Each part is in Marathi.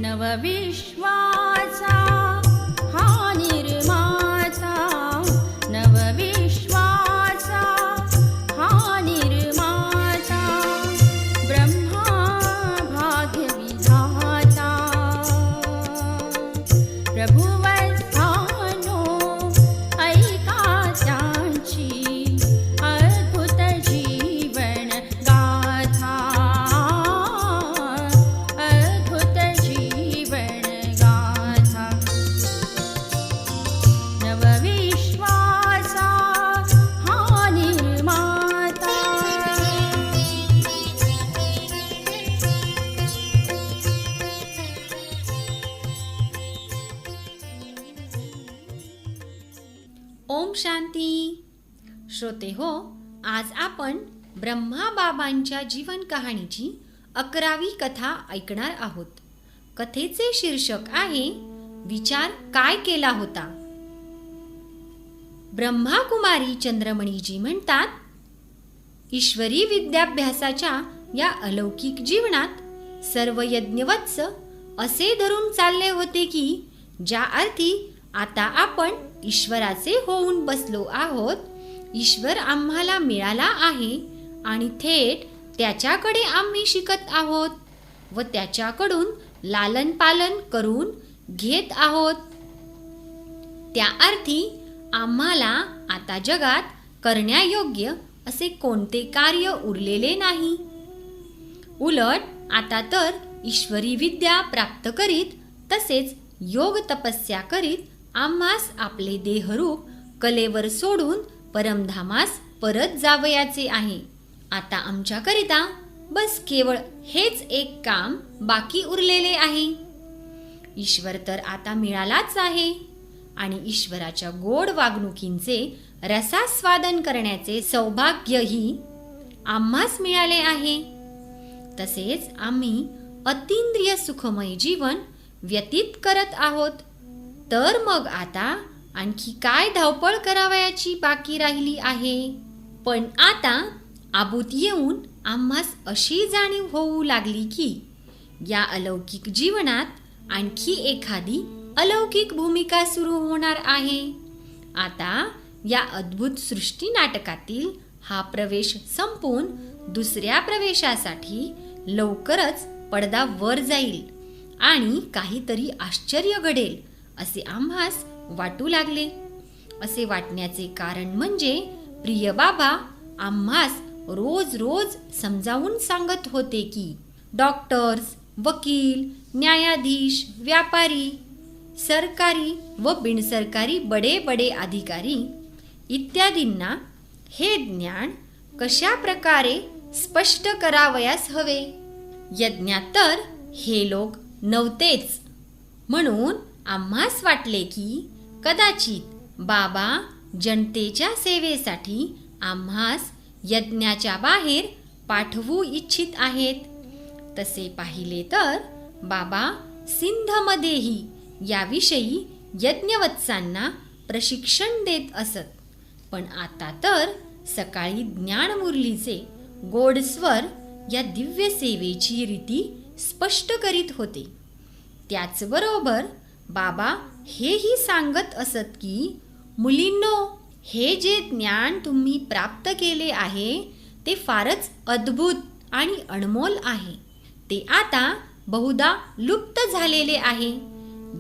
नवविश्वाचा हा निर्माता, नवविश्वाचा हा निर्माता, ब्रह्मा भाग्यविधाता, प्रभुवस्थानो ऐका त्यांची अद्भुत जीवन गाथा, अद्भुत जीवन गाथा. नवविश्वाचा हा निर्माता. ओम शांती. श्रोते हो, आज आपण ब्रह्मा बाबांच्या जीवन कहाणीची 11वी कथा ऐकणार आहोत. कथेचे शीर्षक आहे विचार काय केला होता. ब्रह्माकुमारी चंद्रमणीजी म्हणतात, ईश्वरी विद्याभ्यासाच्या या अलौकिक जीवनात सर्व यज्ञवत्स असे धरून चालले होते की ज्या अर्थी आता आपण ईश्वराचे होऊन बसलो आहोत, ईश्वर आम्हाला मिळाला आहे आणि थेट त्याच्याकडे आम्ही शिकत आहोत व त्याच्याकडून लालन पालन करून घेत आहोत. त्या अर्थी आम्हाला आता जगात करण्यायोग्य असे कोणते कार्य उरलेले नाही. उलट आता तर ईश्वरी विद्या प्राप्त करीत तसेच योग तपस्या करीत आम्हास आपले देहरूप कलेवर सोडून परमधामास परत जावयाचे आहे. आता आमच्याकरिता बस केवळ हेच एक काम बाकी उरलेले आहे. ईश्वर तर आता मिळालाच आहे आणि ईश्वराच्या गोड वागणुकींचे रसास्वादन करण्याचे सौभाग्यही आम्हास मिळाले आहे. तसेच आम्ही अतींद्रिय सुखमय जीवन व्यतीत करत आहोत. तर मग आता आणखी काय धावपळ करावयाची बाकी राहिली आहे. पण आता आबूत येऊन आम्हास अशी जाणीव होऊ लागली की या अलौकिक जीवनात आणखी एखादी अलौकिक भूमिका सुरू होणार आहे. आता या अद्भुत सृष्टी नाटकातील हा प्रवेश संपून दुसऱ्या प्रवेशासाठी लवकरच पडदा वर जाईल आणि काहीतरी आश्चर्य घडेल असे आम्हास वाटू लागले. असे वाटण्याचे कारण म्हणजे प्रिय बाबा आम्हास रोज रोज समजावून सांगत होते की डॉक्टर्स, वकील, न्यायाधीश, व्यापारी, सरकारी व बिनसरकारी बडे बडे अधिकारी इत्यादींना हे ज्ञान कशा प्रकारे स्पष्ट करावयास हवे. यज्ञात तर हे लोक नव्हतेच. म्हणून आम्हास वाटले की कदाचित बाबा जनतेच्या सेवेसाठी आम्हास यज्ञाच्या बाहेर पाठवू इच्छित आहेत. तसे पाहिले तर बाबा सिंधमध्येही याविषयी यज्ञवत्सांना प्रशिक्षण देत असत. पण आता तर सकाळी ज्ञानमुरलीचे गोड स्वर या दिव्य सेवेची रीती स्पष्ट करीत होते. त्याचबरोबर बाबा हेही सांगत असत की मुलींनो, हे जे ज्ञान तुम्ही प्राप्त केले आहे ते फारच अद्भुत आणि अनमोल आहे. ते आता बहुधा लुप्त झालेले आहे.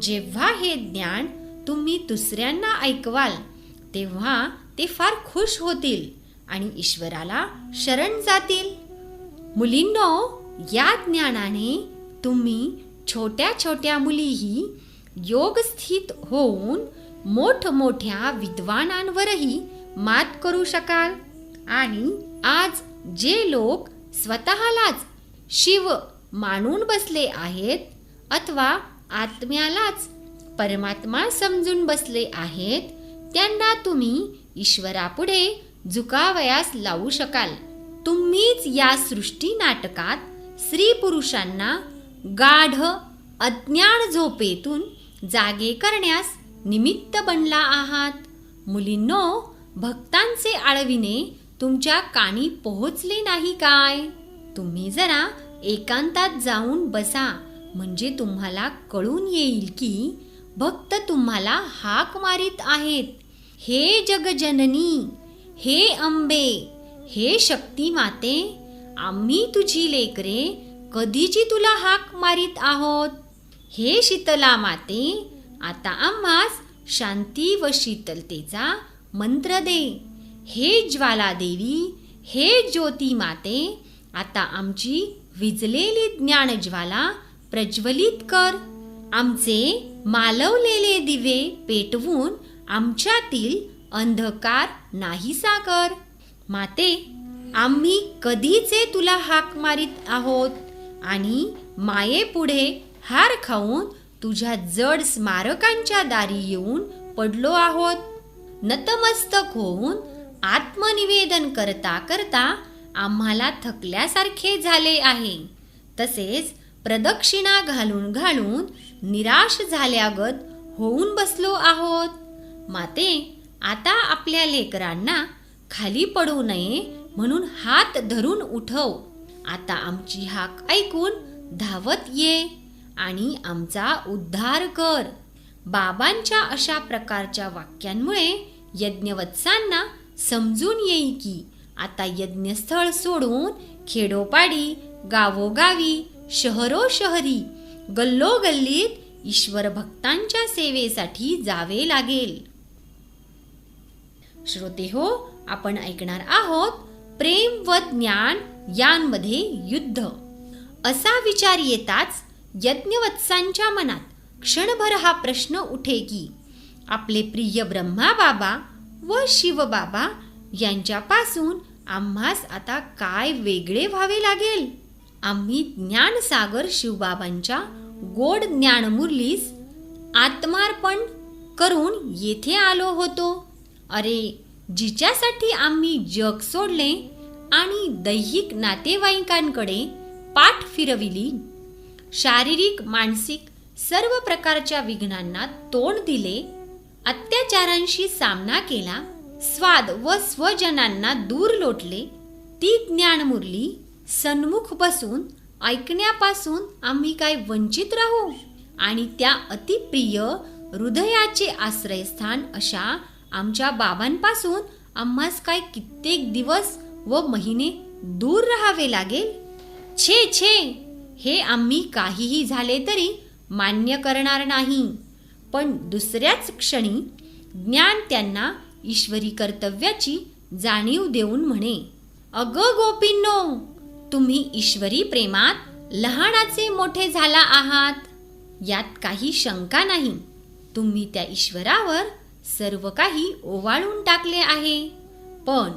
जेव्हा हे ज्ञान तुम्ही दुसऱ्यांना ऐकवाल तेव्हा ते फार खुश होतील आणि ईश्वराला शरण जातील. मुलींनो, या ज्ञानाने तुम्ही छोट्या छोट्या मुलीही योगस्थित होऊन मोठमोठ्या विद्वानांवरही मात करू शकाल. आणि आज जे लोक स्वतःलाच शिव मानून बसले आहेत अथवा आत्म्यालाच परमात्मा समजून बसले आहेत त्यांना तुम्ही ईश्वरापुढे झुकावयास लावू शकाल. तुम्हीच या सृष्टी नाटकात स्त्री पुरुषांना गाढ अज्ञान झोपेतून जागे करण्यास निमित्त बनला आहात. मुलींनो, भक्तांचे आळविणे तुमच्या कानी पोहोचले नाही काय? तुम्ही जरा एकांतात जाऊन बसा म्हणजे तुम्हाला कळून येईल की भक्त तुम्हाला हाक मारित आहेत. हे जगजननी, हे अंबे, हे शक्ती माते, आम्ही तुझी लेकरे कधीची तुला हाक मारित आहोत. हे शीतला माते, आता आम्हास शांती व शीतलतेचा मंत्र दे. हे ज्वाला देवी, हे ज्योती माते, आता आमची विजलेली ज्ञानज्वाला प्रज्वलित कर. आमचे मालवलेले दिवे पेटवून आमच्यातील अंधकार नाहीसा कर. माते, आम्ही कधीचे तुला हाक मारित आहोत आणि मायेपुढे हार खाऊन तुझ्या जड स्मारकांच्या दारी येऊन पडलो आहोत. नतमस्तक होऊन आत्मनिवेदन करता करता आम्हाला थकल्यासारखे झाले आहे. तसेच प्रदक्षिणा घालून घालून निराश झाल्यागत होऊन बसलो आहोत. माते, आता आपल्या लेकरांना खाली पडू नये म्हणून हात धरून उठव. आता आमची हाक ऐकून धावत ये आणि आमचा उद्धार कर. बाबांच्या अशा प्रकारच्या वाक्यांमुळे यज्ञवत्सांना समजून येई की आता यज्ञस्थळ सोडून खेडोपाडी, गावोगावी, शहरोशहरी, गल्लोगल्लीत ईश्वर भक्तांच्या सेवेसाठी जावे लागेल. श्रोते हो, आपण ऐकणार आहोत प्रेम व ज्ञान यांमध्ये युद्ध. असा विचार येताच यज्ञवत्सांच्या मनात क्षणभर हा प्रश्न उठे की आपले प्रिय ब्रह्मा बाबा व शिव बाबा यांच्यापासून आम्हास आता काय वेगळे व्हावे लागेल. आम्ही ज्ञानसागर शिवबाबांच्या गोड ज्ञानमुरलीस आत्मार्पण करून येथे आलो होतो. अरे, जिच्यासाठी आम्ही जग सोडले आणि दैहिक नातेवाईकांकडे पाठ फिरविली, शारीरिक मानसिक सर्व प्रकारच्या विघ्नांना तोंड दिले, अत्याचारांशी सामना केला, स्वाद व स्वजनांना दूर लोटले, ती ज्ञानमुरली सन्मुख बसून ऐकण्यापासून आम्ही काय वंचित राहू? आणि त्या अतिप्रिय हृदयाचे आश्रयस्थान अशा आमच्या बाबांपासून आम्हास काय कित्येक दिवस व महिने दूर राहावे लागेल? छे छे, हे आम्ही काहीही झाले तरी मान्य करणार नाही. पण दुसऱ्याच क्षणी ज्ञान त्यांना ईश्वरी कर्तव्याची जाणीव देऊन म्हणे, अगं गोपींनो, तुम्ही ईश्वरी प्रेमात लहानाचे मोठे झाला आहात, यात काही शंका नाही. तुम्ही त्या ईश्वरावर सर्व काही ओवाळून टाकले आहे. पण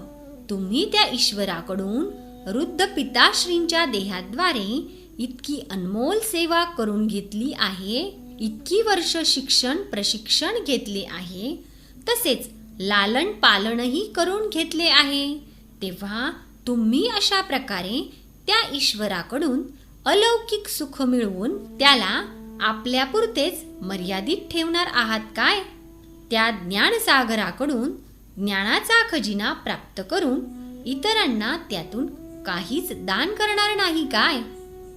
तुम्ही त्या ईश्वराकडून वृद्ध पिताश्रींच्या देहाद्वारे इतकी अनमोल सेवा करून घेतली आहे, इतकी वर्ष शिक्षण प्रशिक्षण घेतले आहे, तसेच लालन पालनही करून घेतले आहे. तेव्हा तुम्ही अशा प्रकारे त्या ईश्वराकडून अलौकिक सुख मिळवून त्याला आपल्यापुरतेच मर्यादित ठेवणार आहात काय? त्या ज्ञानसागराकडून ज्ञानाचा खजिना प्राप्त करून इतरांना त्यातून काहीच दान करणार नाही काय?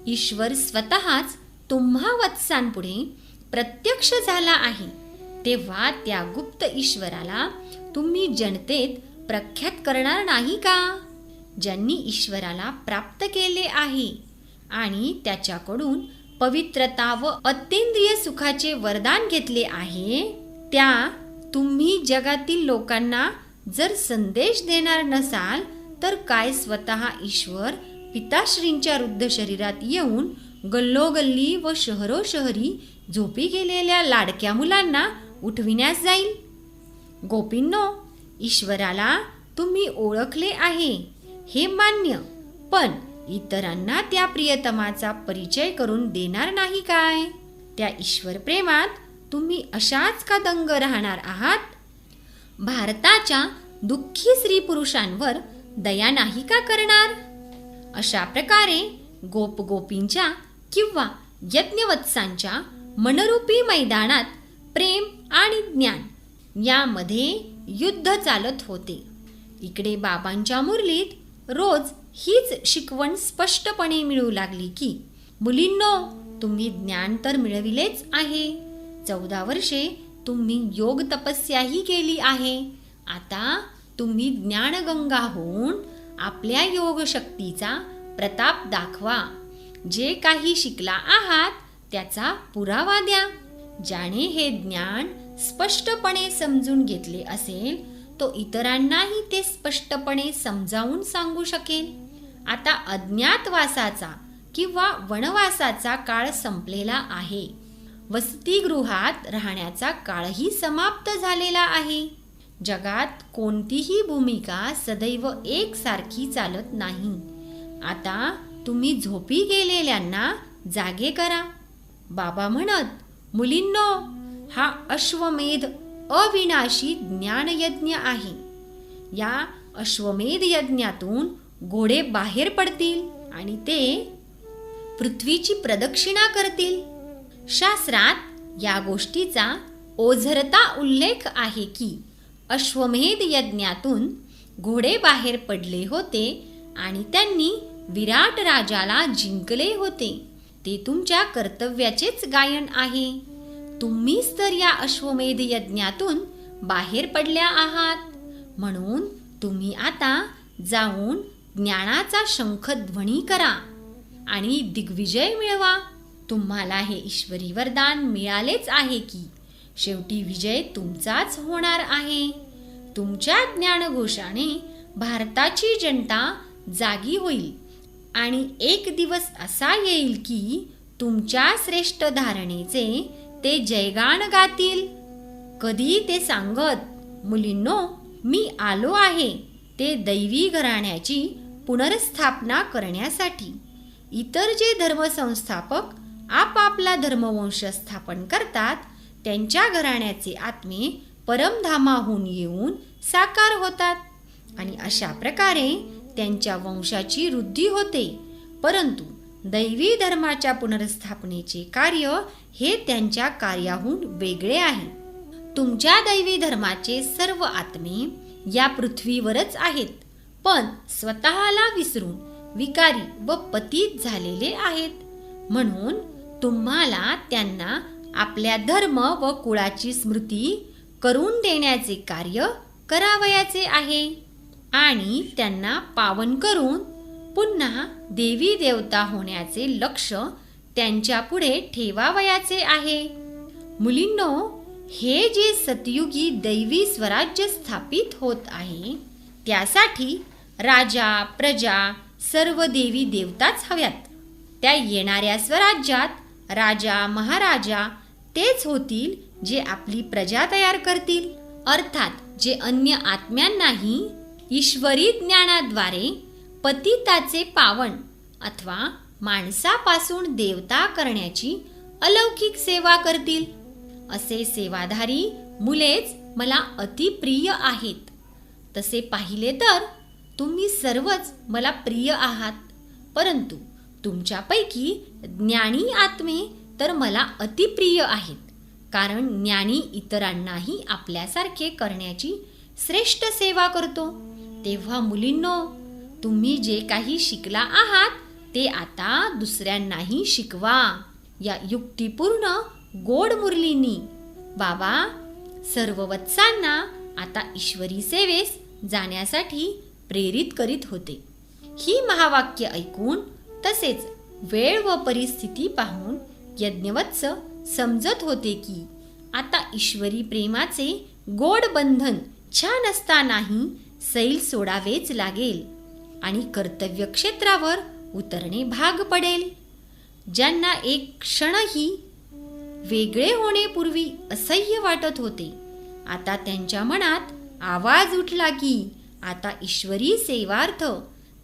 ईश्वर स्वतःच तुम्हा वत्सांपुढे प्रत्यक्ष झाला आहे. तेव्हा त्या गुप्त ईश्वराला तुम्ही जनतेत प्रख्यात करणार नाही का? ज्यांनी ईश्वराला प्राप्त केले आहे आणि त्याच्याकडून पवित्रता व अतींद्रिय सुखाचे वरदान घेतले आहे, त्या तुम्ही जगातील लोकांना जर संदेश देणार नसाल तर काय स्वतः ईश्वर पिताश्रींच्या वृद्ध शरीरात येऊन गल्लोगल्ली व शहरोशहरी झोपी गेलेल्या लाडक्या मुलांना उठविण्यास जाईल? गोपींनो, ईश्वराला तुम्ही ओळखले आहे हे मान्य, पण इतरांना त्या प्रियतमाचा परिचय करून देणार नाही काय? त्या ईश्वर प्रेमात तुम्ही अशाच का दंग राहणार आहात? भारताच्या दुःखी स्त्री पुरुषांवर दया नाही का करणार? अशा प्रकारे गोपगोपींच्या किंवा यज्ञवत्सांच्या मनरूपी मैदानात प्रेम आणि ज्ञान यामध्ये युद्ध चालत होते. इकडे बाबांच्या मुरलीत रोज हीच शिकवण स्पष्टपणे मिळू लागली की मुलींनो, तुम्ही ज्ञान तर मिळविलेच आहे. 14 वर्षे तुम्ही योग तपस्याही केली आहे. आता तुम्ही ज्ञानगंगा होऊन आपल्या योग शक्तीचा प्रताप दाखवा. जे काही शिकला आहात त्याचा पुरावा द्या. ज्याने हे ज्ञान स्पष्टपणे समजून घेतले असेल तो इतरांनाही ते स्पष्टपणे समजावून सांगू शकेल. आता अज्ञातवासाचा किंवा वनवासाचा काळ संपलेला आहे. वसतिगृहात राहण्याचा काळही समाप्त झालेला आहे. जगात कोणतीही भूमिका सदैव एकसारखी चालत नाही. आता तुम्ही झोपी गेलेल्यांना जागे करा. बाबा म्हणत, मुलींनो, हा अश्वमेध अविनाशी ज्ञानयज्ञ आहे. या अश्वमेध यज्ञातून घोडे बाहेर पडतील आणि ते पृथ्वीची प्रदक्षिणा करतील. शास्त्रात या गोष्टीचा ओझरता उल्लेख आहे की अश्वमेध यज्ञातून घोडे बाहेर पडले होते आणि त्यांनी विराट राजाला जिंकले होते. ते तुमच्या कर्तव्याचेच गायन आहे. तुम्हीच तर या अश्वमेध यज्ञातून बाहेर पडल्या आहात. म्हणून तुम्ही आता जाऊन ज्ञानाचा शंखध्वनी करा आणि दिग्विजय मिळवा. तुम्हाला हे ईश्वरी वरदान मिळालेच आहे की शेवटी विजय तुमचाच होणार आहे. तुमच्या ज्ञानघोषाने भारताची जनता जागी होईल आणि एक दिवस असा येईल की तुमच्या श्रेष्ठ धारणेचे ते जयगान गातील. कधी ते सांगत, मुलींनो, मी आलो आहे ते दैवी घराण्याची पुनर्स्थापना करण्यासाठी. इतर जे धर्मसंस्थापक आपापला धर्मवंश स्थापन करतात त्यांच्या घराण्याचे आत्मे परमधामाहून येऊन साकार होतात आणि अशा प्रकारे त्यांच्या वंशाची वृद्धी होते. परंतु दैवी धर्माच्या पुनर्स्थापनेचे कार्य हे त्यांच्या कार्याहून वेगळे आहे. तुमच्या दैवी धर्माचे सर्व आत्मे या पृथ्वीवरच आहेत, पण स्वतःला विसरून विकारी व पतित झालेले आहेत. म्हणून तुम्हाला त्यांना आपल्या धर्म व कुळाची स्मृती करून देण्याचे कार्य करावयाचे आहे आणि त्यांना पावन करून पुन्हा देवी देवता होण्याचे लक्ष त्यांच्या पुढे ठेवावयाचे आहे. मुलींनो, हे जे सतयुगी दैवी स्वराज्य स्थापित होत आहे त्यासाठी राजा प्रजा सर्व देवी देवताच हव्यात. त्या येणाऱ्या स्वराज्यात राजा महाराजा तेच होतील जे आपली प्रजा तयार करतील. अर्थात जे अन्य आत्म्यांनाही ईश्वरी ज्ञानाद्वारे पतिताचे पावन अथवा माणसापासून देवता करण्याची अलौकिक सेवा करतील. असे सेवाधारी मुलेच मला अतिप्रिय आहेत. तसे पाहिले तर तुम्ही सर्वच मला प्रिय आहात, परंतु तुमच्यापैकी ज्ञानी आत्मे तर मला अतिप्रिय आहेत, कारण ज्ञानी इतरांनाही आपल्यासारखे करण्याची श्रेष्ठ सेवा करतो. तेव्हा मुलींनो, तुम्ही जे काही शिकला आहात ते आता दुसऱ्यांनाही शिकवा. या युक्तिपूर्ण गोड मुरलींनी बाबा सर्व वत्सांना आता ईश्वरी सेवेस जाण्यासाठी प्रेरित करीत होते. ही महावाक्य ऐकून तसेच वेळ व परिस्थिती पाहून यज्ञवत्स समजत होते की आता ईश्वरी प्रेमाचे गोड बंधन छान असतानाही सैल सोडावेच लागेल आणि कर्तव्य क्षेत्रावर उतरणे भाग पडेल. ज्यांना एक क्षणही वेगळे होण्यापूर्वी असह्य वाटत होते, आता त्यांच्या मनात आवाज उठला की आता ईश्वरी सेवार्थ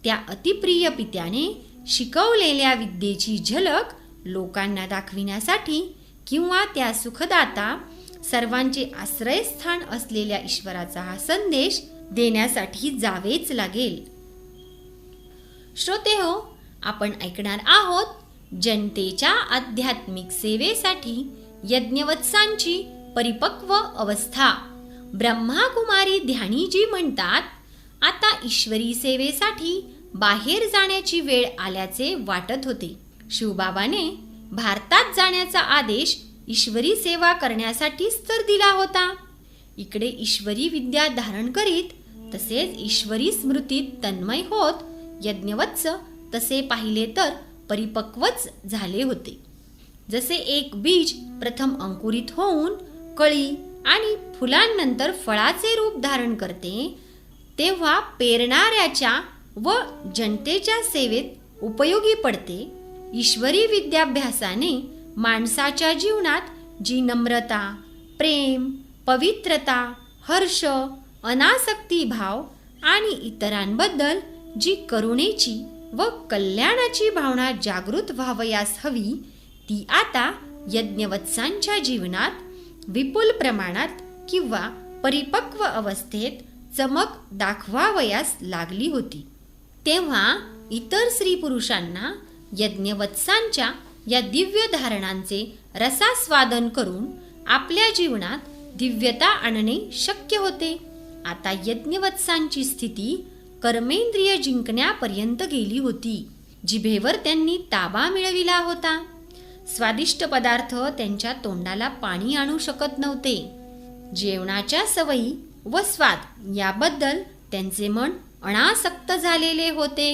त्या अतिप्रिय पित्याने शिकवलेल्या विद्येची झलक लोकांना दाखविण्यासाठी किंवा त्या सुखदाता सर्वांचे आश्रयस्थान असलेल्या ईश्वराचा हा संदेश देण्यासाठी जावेच लागेल. श्रोतेहो, आपण ऐकणार आहोत जनतेच्या आध्यात्मिक सेवेसाठी यज्ञवत्सांची परिपक्व अवस्था. ब्रह्माकुमारी ध्यानीजी म्हणतात, आता ईश्वरी सेवेसाठी बाहेर जाण्याची वेळ आल्याचे वाटत होते. शिवबाबाने भारतात जाण्याचा आदेश ईश्वरी सेवा करण्यासाठीच तर दिला होता. इकडे ईश्वरी विद्या धारण करीत तसेच ईश्वरी स्मृतीत तन्मय होत यज्ञवत्स तसे पाहिले तर परिपक्वच झाले होते. जसे एक बीज प्रथम अंकुरित होऊन कळी आणि फुलांनंतर फळाचे रूप धारण करते, तेव्हा पेरणाऱ्याच्या व जनतेच्या सेवेत उपयोगी पडते. ईश्वरी विद्याभ्यासाने माणसाच्या जीवनात जी नम्रता, प्रेम, पवित्रता, हर्ष, अनासक्ती भाव आणि इतरांबद्दल जी करुणेची व कल्याणाची भावना जागृत व्हावयास हवी, ती आता यज्ञवत्सांच्या जीवनात विपुल प्रमाणात किंवा परिपक्व अवस्थेत चमक दाखवावयास लागली होती. तेव्हा इतर स्त्री पुरुषांना यज्ञवत्सांच्या या दिव्य धारणांचे रसास्वादन करून आपल्या जीवनात दिव्यता आणणे शक्य होते. आता यज्ञवत्सांची स्थिती कर्मेंद्रिय जिंकण्यापर्यंत गेली होती. जिभेवर त्यांनी ताबा मिळविला होता. स्वादिष्ट पदार्थ त्यांच्या तोंडाला पाणी आणू शकत नव्हते. जेवणाच्या सवयी व स्वाद याबद्दल त्यांचे मन अनासक्त झालेले होते.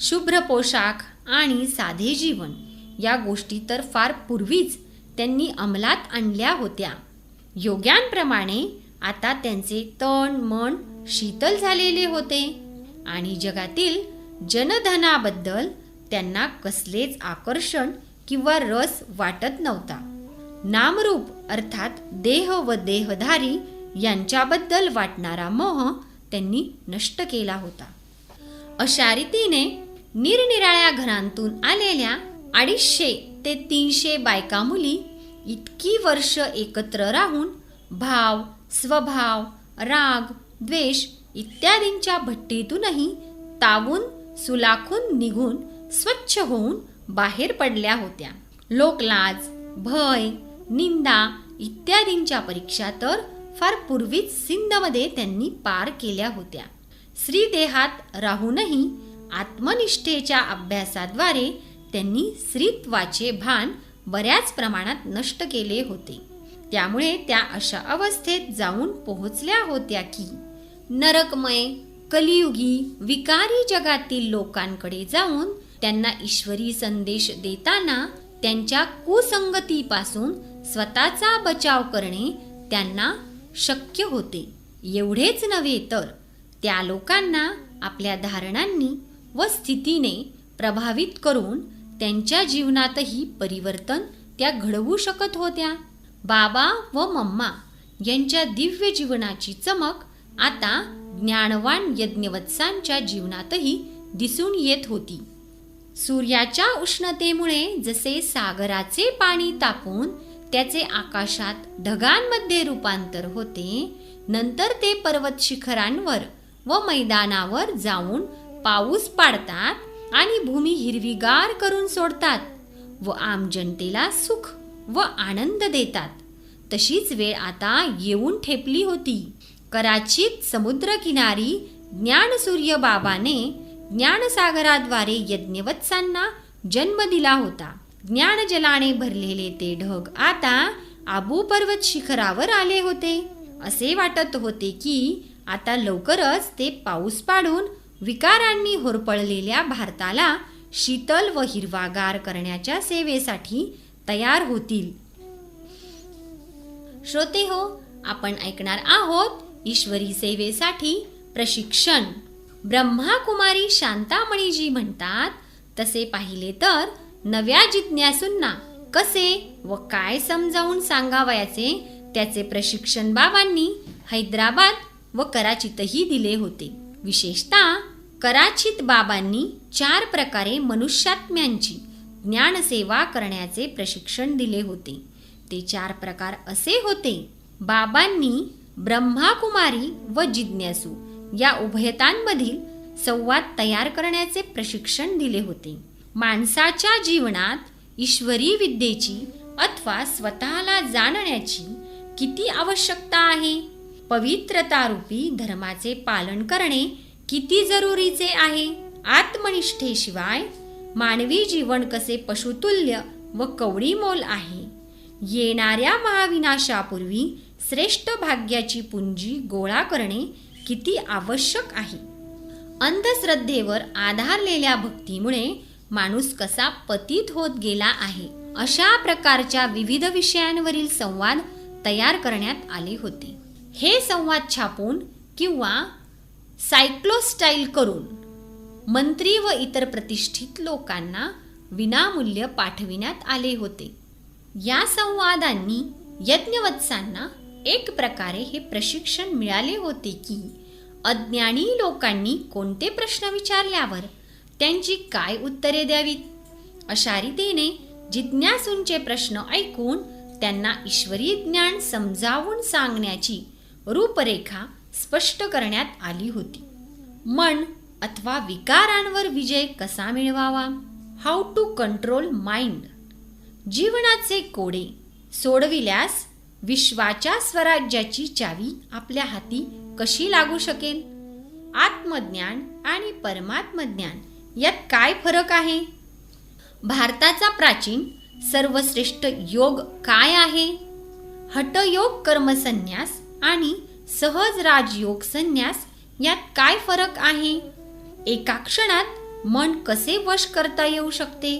शुभ्र पोशाख आणि साधे जीवन या गोष्टी तर फार पूर्वीच त्यांनी अंमलात आणल्या होत्या. योग्यांप्रमाणे आता त्यांचे तन मन शीतल झालेले होते आणि जगातील जनधनाबद्दल त्यांना कसलेच आकर्षण किंवा रस वाटत नव्हता. नामरूप अर्थात देह व देहधारी यांच्याबद्दल वाटणारा मोह त्यांनी नष्ट केला होता. अशा रीतीने निरनिराळ्या घरांतून आलेल्या 250 ते 300 बायका मुली इतकी वर्ष एकत्र राहून भाव, स्वभाव, राग, द्वेष इत्यादींच्या भट्टीतूनही तावून सुलाखून निघून स्वच्छ होऊन बाहेर पडल्या होत्या. लोकलाज, भय, निंदा इत्यादींच्या परीक्षा तर फार पूर्वीच सिंधमध्ये त्यांनी पार केल्या होत्या. स्त्रीदेहात राहूनही आत्मनिष्ठेच्या अभ्यासाद्वारे त्यांनी स्त्रीत्वाचे भान बऱ्याच प्रमाणात नष्ट केले होते. त्यामुळे त्या अशा अवस्थेत जाऊन पोहोचल्या होत्या की नरकमय कलियुगी विकारी जगातील लोकांकडे जाऊन त्यांना ईश्वरी संदेश देताना त्यांच्या कुसंगतीपासून स्वतःचा बचाव करणे त्यांना शक्य होते. एवढेच नव्हे तर त्या लोकांना आपल्या धारणांनी व स्थितीने प्रभावित करून त्यांच्या जीवनातही परिवर्तन त्या घडवू शकत होत्या. बाबा व मम्मा यांच्या दिव्य जीवनाची चमक आता ज्ञानवान यज्ञवत्सांच्या जीवनातही दिसून येत होती. सूर्याच्या उष्णतेमुळे जसे सागराचे पाणी तापून त्याचे आकाशात ढगांमध्ये रूपांतर होते, नंतर ते पर्वत शिखरांवर व मैदानावर जाऊन पाऊस पाडतात आणि भूमी हिरवीगार करून सोडतात व आम जनतेला सुख व आनंद देतात, तशीच वेळ आता येऊन ठेपली होती. कराचीत समुद्रकिनारी ज्ञानसूर्य बाबाने ज्ञानसागराद्वारे यज्ञवत्सांना जन्म दिला होता. ज्ञानजलाने भरलेले ते ढग आता आबू पर्वत शिखरावर आले होते. असे वाटत होते की आता लवकरच ते पाऊस पाडून विकारांनी होरपळलेल्या भारताला शीतल व हिरवागार करण्याच्या सेवेसाठी तयार होतील. श्रोते हो, आपण ऐकणार आहोत ईश्वरी सेवेसाठी प्रशिक्षण. ब्रह्माकुमारी शांतामणीजी म्हणतात, तसे पाहिले तर नव्या जिज्ञासूंना कसे व काय समजावून सांगावयाचे त्याचे प्रशिक्षण बाबांनी हैदराबाद व कराचीतही दिले होते. विशेषतः कराचीत बाबांनी 4 प्रकारे मनुष्यात्म्यांची ज्ञानसेवा करण्याचे प्रशिक्षण दिले होते. ते 4 प्रकार असे होते. बाबांनी ब्रह्माकुमारी व जिज्ञासू या उभयतांमधील संवाद तयार करण्याचे प्रशिक्षण दिले होते. माणसाच्या जीवनात ईश्वरी विद्येची अथवा स्वतःला जाणण्याची किती आवश्यकता आहे, पवित्रतारूपी धर्माचे पालन करणे किती जरुरीचे आहे, आत्मनिष्ठेशिवाय मानवी जीवन कसे पशुतुल्य व कवडीमोल आहे. येणाऱ्या महाविनाशापूर्वी श्रेष्ठ भाग्याची पुंजी गोळा करणे किती आवश्यक आहे. अंधश्रद्धेवर आधारलेल्या भक्तीमुळे माणूस कसा पतित होत गेला आहे, अशा प्रकारच्या विविध विषयांवरील संवाद तयार करण्यात आले होते. हे संवाद छापून किंवा सायक्लोस्टाईल करून मंत्री व इतर प्रतिष्ठित लोकांना विनामूल्य पाठविण्यात आले होते. या संवादांनी यज्ञवत्सांना एक प्रकारे हे प्रशिक्षण मिळाले होते की अज्ञानी लोकांनी कोणते प्रश्न विचारल्यावर त्यांची काय उत्तरे द्यावीत. अशा रीतीने जिज्ञासूंचे प्रश्न ऐकून त्यांना ईश्वरी ज्ञान समजावून सांगण्याची रूपरेखा स्पष्ट करण्यात आली होती. मन अथवा विकारांवर विजय कसा मिळवावा, हाऊ टू कंट्रोल माइंड. जीवनाचे कोडे सोडविल्यास विश्वाच्या स्वराज्याची चावी आपल्या हाती कशी लागू शकेल. आत्मज्ञान आणि परमात्मज्ञान यात काय फरक आहे. भारताचा प्राचीन सर्वश्रेष्ठ योग काय आहे. हठयोग कर्मसन्यास आणि सहज राजयोग संन्यास यात काय फरक आहे. एका क्षणात मन कसे वश करता येऊ शकते.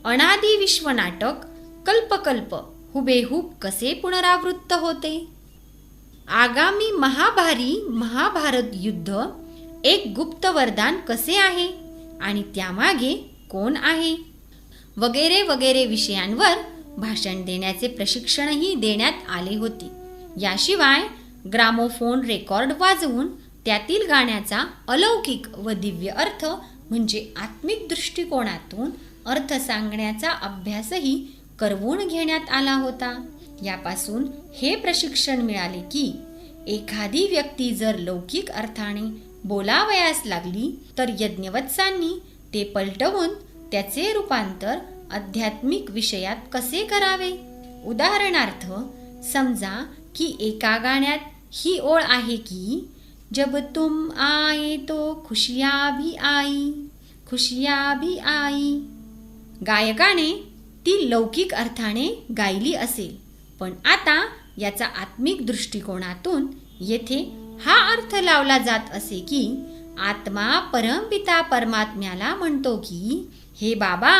अनादि विश्वनाटक कल्पकल्प हुबेहूब कसे पुनरावृत्त होते. आगामी महाभारत युद्ध एक गुप्त वरदान कसे आहे आणि त्यामागे कोण आहे, वगैरे वगैरे विषयांवर भाषण देण्याचे प्रशिक्षणही देण्यात आले होते. याशिवाय ग्रामोफोन रेकॉर्ड वाजवून त्यातील गाण्याचा अलौकिक व दिव्य अर्थ म्हणजे आत्मिक दृष्टिकोनातून अर्थ सांगण्याचा अभ्यासही करवून घेण्यात आला होता. यापासून हे प्रशिक्षण मिळाले की एखादी व्यक्ती जर लौकिक अर्थाने बोलावयास लागली तर यज्ञवत्सांनी ते पलटवून त्याचे रूपांतर आध्यात्मिक विषयात कसे करावे. उदाहरणार्थ समजा की एका गाण्यात ही ओळ आहे की जब तुम आए तो खुशियाँ भी आई. गायकाने ती लौकिक अर्थाने गायली असेल, पण आता याचा आत्मिक दृष्टिकोनातून येथे हा अर्थ लावला जात असे की आत्मा परमपिता परमात्म्याला म्हणतो की हे बाबा,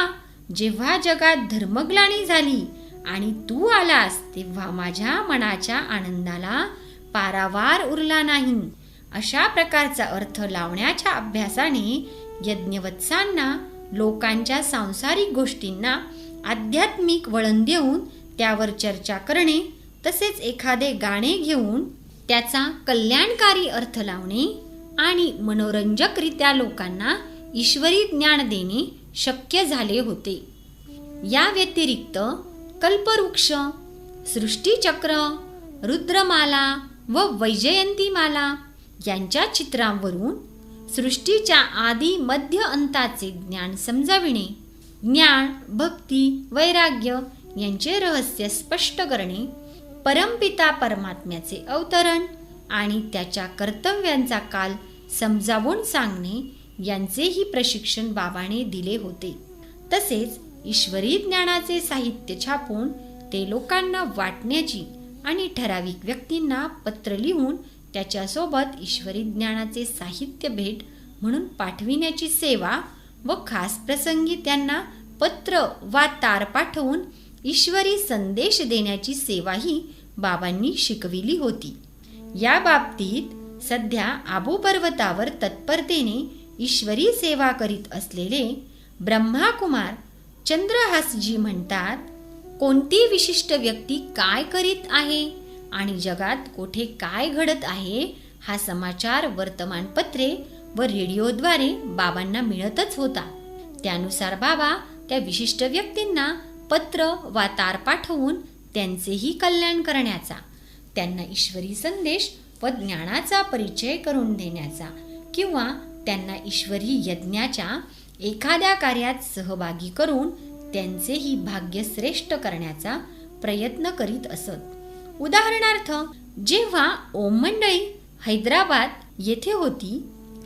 जेव्हा जगात धर्मग्लानी झाली आणि तू आलास तेव्हा माझ्या मनाच्या आनंदाला पारावार उरला नाही. अशा प्रकारचा अर्थ लावण्याच्या अभ्यासाने यज्ञवत्सांना लोकांच्या सांसारिक गोष्टींना आध्यात्मिक वळण देऊन त्यावर चर्चा करणे, तसेच एखादे गाणे घेऊन त्याचा कल्याणकारी अर्थ लावणे आणि मनोरंजकरित्या लोकांना ईश्वरी ज्ञान देणे शक्य झाले होते. या व्यतिरिक्त कल्पवृक्ष, सृष्टीचक्र, रुद्रमाला व वैजयंतीमाला यांच्या चित्रांवरून सृष्टीच्या आदी मध्य अंताचे ज्ञान समजाविणे, ज्ञान, भक्ती, वैराग्य यांचे रहस्य स्पष्ट करणे, परमपिता परमात्म्याचे अवतरण आणि त्याच्या कर्तव्यांचा काल समजावून सांगणे यांचेही प्रशिक्षण बाबाने दिले होते. तसेच ईश्वरी ज्ञानाचे साहित्य छापून ते लोकांना वाटण्याची आणि ठराविक व्यक्तींना पत्र लिहून त्याच्यासोबत ईश्वरी ज्ञानाचे साहित्य भेट म्हणून पाठविण्याची सेवा व खास प्रसंगी त्यांना पत्र वा तार पाठवून ईश्वरी संदेश देण्याची सेवाही बाबांनी शिकविली होती. या बाबतीत सध्या आबू पर्वतावर तत्परतेने ईश्वरी सेवा करीत असलेले ब्रह्माकुमार चंद्रहासजी म्हणतात, कोणती विशिष्ट व्यक्ती काय करीत आहे आणि जगात कोठे काय घडत आहे हा समाचार वर्तमानपत्रे व रेडिओद्वारे बाबांना मिळतच होता. त्यानुसार बाबा त्या विशिष्ट व्यक्तींना पत्र वा तार पाठवून त्यांचेही कल्याण करण्याचा, त्यांना ईश्वरी संदेश व ज्ञानाचा परिचय करून देण्याचा किंवा त्यांना ईश्वरी यज्ञाच्या एखाद्या कार्यात सहभागी करून त्यांचेही भाग्य श्रेष्ठ करण्याचा प्रयत्न करीत असत. उदाहरणार्थ, जेव्हा ओम मंडळी हैदराबाद येथे होती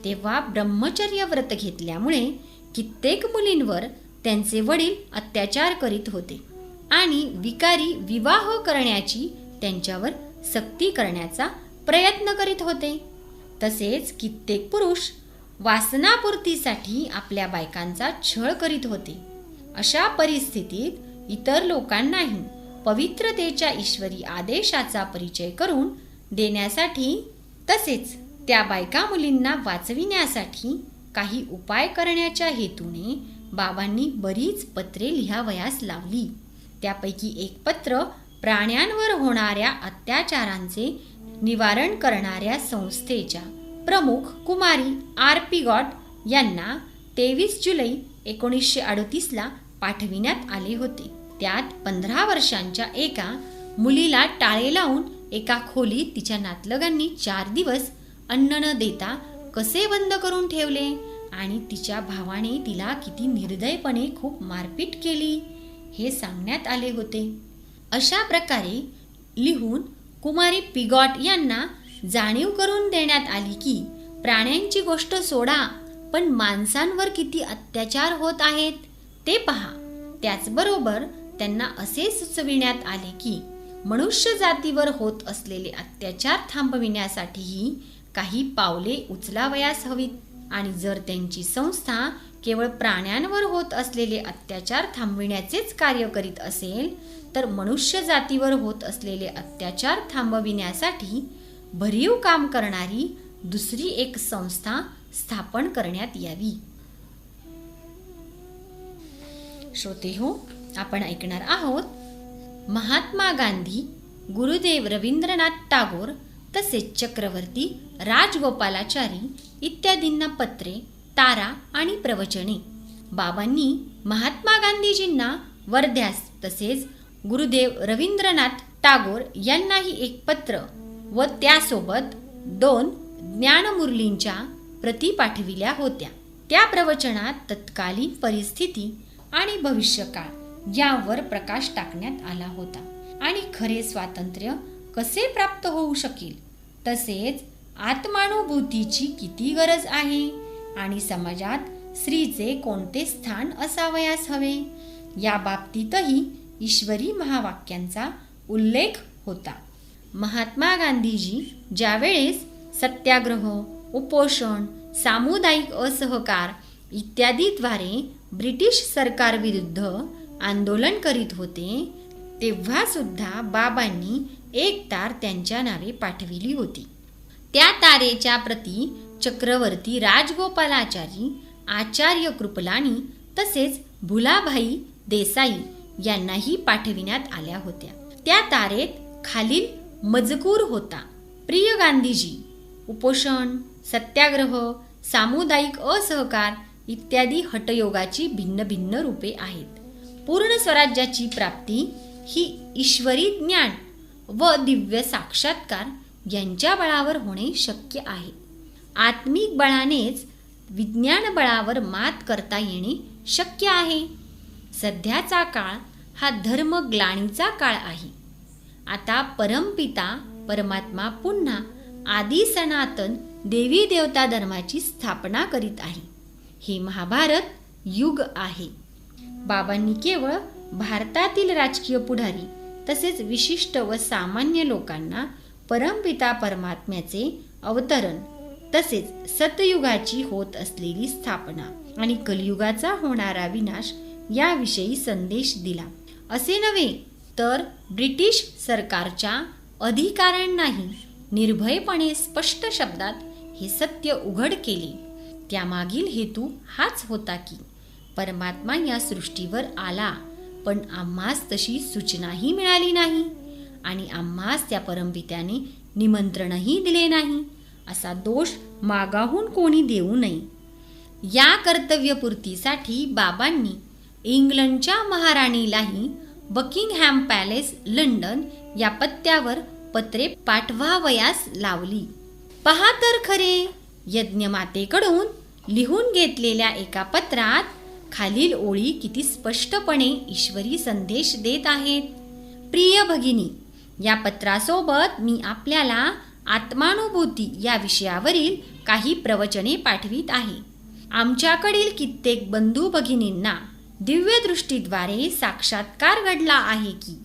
तेव्हा ब्रह्मचर्य व्रत घेतल्यामुळे कित्येक मुलींवर त्यांचे वडील अत्याचार करीत होते आणि विकारी विवाह करण्याची त्यांच्यावर सक्ती करण्याचा प्रयत्न करीत होते. तसेच कित्येक पुरुष वासनापूर्तीसाठी आपल्या बायकांचा छळ करीत होते. अशा परिस्थितीत इतर लोकांनाही पवित्रतेच्या ईश्वरी आदेशाचा परिचय करून देण्यासाठी तसेच त्या बायका मुलींना वाचविण्यासाठी काही उपाय करण्याच्या हेतूने बाबांनी बरीच पत्रे लिहावयास लावली. त्यापैकी एक पत्र प्राण्यांवर होणाऱ्या अत्याचारांचे निवारण करणाऱ्या संस्थेच्या प्रमुख कुमारी R.P. गॉड यांना 23 जुलै 1938 पाठविण्यात आले होते. त्यात 15 वर्षांच्या एका मुलीला टाळे लावून एका खोलीत तिच्या नातलगांनी 4 दिवस अन्न न देता कसे बंद करून ठेवले आणि तिच्या भावाने तिला किती निर्दयपणे खूप मारपीट केली हे सांगण्यात आले होते. अशा प्रकारे लिहून कुमारी पिगॉट यांना जाणीव करून देण्यात आली की प्राण्यांची गोष्ट सोडा, पण माणसांवर किती अत्याचार होत आहेत ते पहा. त्याचबरोबर त्यांना असे सुचविण्यात आले की मनुष्य जातीवर होत असलेले अत्याचार थांबविण्यासाठीही काही पावले उचलावयास हवीत आणि जर त्यांची संस्था केवळ प्राण्यांवर होत असलेले अत्याचार थांबविण्याचेच कार्य करीत असेल तर मनुष्य जातीवर होत असलेले अत्याचार थांबविण्यासाठी भरीव काम करणारी दुसरी एक संस्था स्थापन करण्यात यावी. श्रोतेहो, आपण ऐकणार आहोत महात्मा गांधी, गुरुदेव रवींद्रनाथ टागोर तसेच चक्रवर्ती राजगोपालाचारी इत्यादींना पत्रे, तारा आणि प्रवचने. बाबांनी महात्मा गांधीजींना वर्ध्यास तसेच गुरुदेव रवींद्रनाथ टागोर यांनाही एक पत्र व त्यासोबत 2 ज्ञानमुरलींच्या प्रती पाठविल्या होत्या. त्या प्रवचनात तत्कालीन परिस्थिती आणि भविष्यकाळ यावर प्रकाश टाकण्यात आला होता आणि खरे स्वातंत्र्य कसे प्राप्त होऊ शकेल, तसेच आत्मानुभूतीची किती गरज आहे आणि समाजात स्त्रीचे कोणते स्थान असावयास हवे या बाबतीतही ईश्वरी महावाक्यांचा उल्लेख होता. महात्मा गांधीजी ज्यावेळेस सत्याग्रह, उपोषण, सामुदायिक असहकार इत्यादीद्वारे ब्रिटिश सरकारविरुद्ध आंदोलन करीत होते, तेव्हा सुद्धा बाबांनी एक तार त्यांच्या नावे पाठविली होती. त्या तारेच्या प्रती चक्रवर्ती राजगोपालाचारी, आचार्य कृपलानी तसेच भुलाभाई देसाई यांनाही पाठविण्यात आल्या होत्या. त्या तारेत खालील मजकूर होता: प्रिय गांधीजी, उपोषण, सत्याग्रह, सामुदायिक असहकार इत्यादी हटयोगाची भिन्न भिन्न रूपे आहेत. पूर्ण स्वराज्याची प्राप्ती ही ईश्वरी ज्ञान व दिव्य साक्षात्कार यांच्या बळावर होणे शक्य आहे. आत्मिक बळानेच विज्ञान बळावर मात करता येणे शक्य आहे. सध्याचा काळ हा धर्मग्लानीचा काळ आहे. आता परमपिता परमात्मा पुन्हा आदि सनातन देवी देवता धर्माची स्थापना करीत आहे. हे महाभारत युग आहे. बाबांनी केवळ भारतातील राजकीय पुढारी तसेच विशिष्ट व सामान्य लोकांना परमपिता परमात्म्याचे अवतरण तसेच सतयुगाची होत असलेली स्थापना आणि कलियुगाचा होणारा विनाश याविषयी संदेश दिला. असे नव्हे तर ब्रिटिश सरकारच्या अधिकाऱ्यांनाही निर्भयपणे स्पष्ट शब्दात हे सत्य उघड केले. त्यामागील हेतू हाच होता की परमात्मा या सृष्टीवर आला, पण आम्हास तशी सूचनाही मिळाली नाही आणि आम्हास त्या परमपित्याने निमंत्रणही दिले नाही, असा दोष मागाहून कोणी देऊ नये. या कर्तव्यपूर्तीसाठी बाबांनी इंग्लंडच्या महाराणीलाही बकिंगहॅम पॅलेस, लंडन या पत्त्यावर पत्रे पाठवावयास लावली. पहा तर खरे, यज्ञमातेकडून लिहून घेतलेल्या एका पत्रात खालील ओळी किती स्पष्टपणे ईश्वरी संदेश देत आहेत. प्रिय भगिनी, या पत्रासोबत मी आपल्याला आत्मानुभूती या विषयावरील काही प्रवचने पाठवित आहे. आमच्याकडील कित्येक बंधू भगिनींना दिव्य दृष्टीद्वारे साक्षात्कार घडला आहे की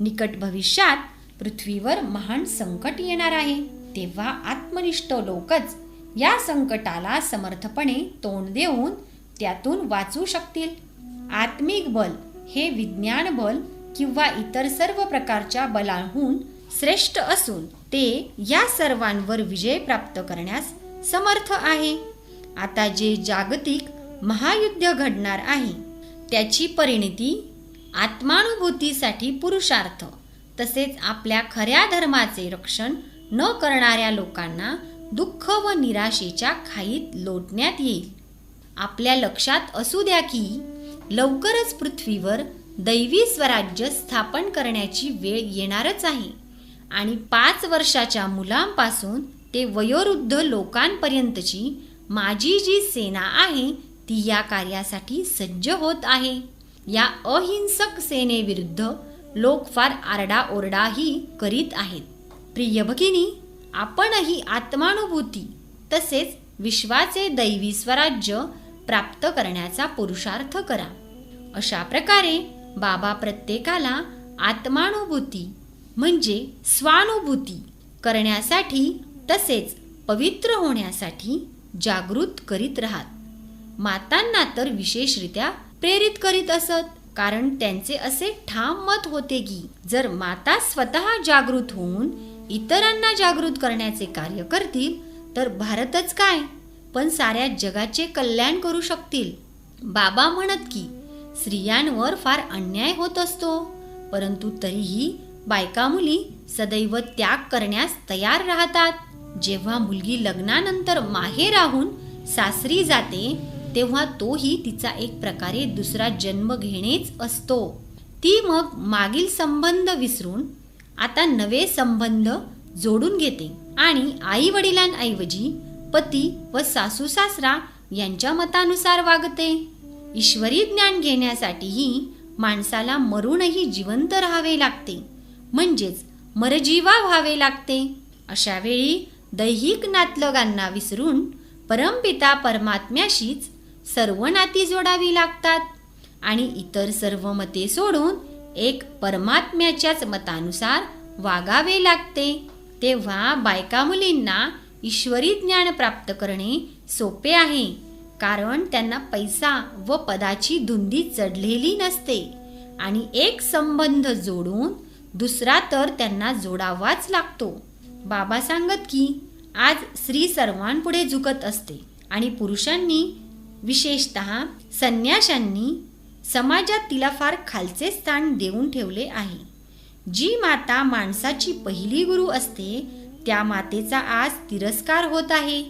निकट भविष्यात पृथ्वीवर महान संकट येणार आहे, तेव्हा आत्मनिष्ठ लोकच या संकटाला समर्थपणे तोंड देऊन त्यातून वाचू शकतील. आत्मिक बल हे विज्ञान बल किंवा इतर सर्व प्रकारच्या बलांहून श्रेष्ठ असून ते या सर्वांवर विजय प्राप्त करण्यास समर्थ आहे. आता जे जागतिक महायुद्ध घडणार आहे त्याची परिणती आत्मानुभूतीसाठी पुरुषार्थ तसेच आपल्या खऱ्या धर्माचे रक्षण न करणाऱ्या लोकांना दुःख व निराशेच्या खाईत लोटण्यात येईल. आपल्या लक्षात असू द्या की लवकरच पृथ्वीवर दैवी स्वराज्य स्थापन करण्याची वेळ येणारच आहे आणि 5 वर्षाच्या मुलांपासून ते वयोवृद्ध लोकांपर्यंतची माझी जी सेना आहे ती या कार्यासाठी सज्ज होत आहे. या अहिंसक सेनेविरुद्ध लोक फार आरडाओरडाही करीत आहेत. प्रिय भगिनी, आपणही आत्मानुभूती तसेच विश्वाचे दैवी स्वराज्य प्राप्त करण्याचा पुरुषार्थ करा. अशा प्रकारे बाबा प्रत्येकाला आत्मानुभूती म्हणजे स्वानुभूती करण्यासाठी तसेच पवित्र होण्यासाठी जागृत करीत राहत. मातांना तर विशेषरित्या प्रेरित करीत असत, कारण त्यांचे असे ठाम मत होते की जर माता स्वतः जागृत होऊन इतरांना जागृत करण्याचे कार्य करतील तर भारतच काय पण साऱ्या जगाचे कल्याण करू शकतील. बाबा म्हणत की स्त्रियांवर फार अन्याय होत असतो, परंतु तरीही बायका मुली सदैव त्याग करण्यास तयार राहतात. जेव्हा मुलगी लग्नानंतर माहेर राहून सासरी जाते तेव्हा तोही तिचा एक प्रकारे दुसरा जन्म घेणेच असतो. ती मग मागील संबंध विसरून आता नवे संबंध जोडून घेते आणि आई वडिलांऐवजी पती व सासू सासरा यांच्या मतानुसार वागते. ईश्वरी ज्ञान घेण्यासाठीही माणसाला मरूनही जिवंत राहावे लागते, म्हणजेच मरजीवा व्हावे लागते. अशा वेळी दैहिक नातलगांना विसरून परमपिता परमात्म्याशीच सर्व नाती जोडावी लागतात आणि इतर सर्व मते सोडून एक परमात्म्याच्याच मतानुसार वागावे लागते. तेव्हा बायका मुलींना ईश्वरी ज्ञान प्राप्त करणे सोपे आहे, कारण त्यांना पैसा व पदाची धुंदी चढलेली नसते आणि एक संबंध जोडून दुसरा तर त्यांना जोडावाच लागतो. बाबा सांगत की आज स्त्री सर्वांपुढे झुकत असते आणि पुरुषांनी विशेषतः संन्याशांनी समाजात तिला फार खालचे स्थान देऊन ठेवले आहे. जी माता माणसाची पहिली गुरु असते त्या मातेचा आज तिरस्कार होत आहे.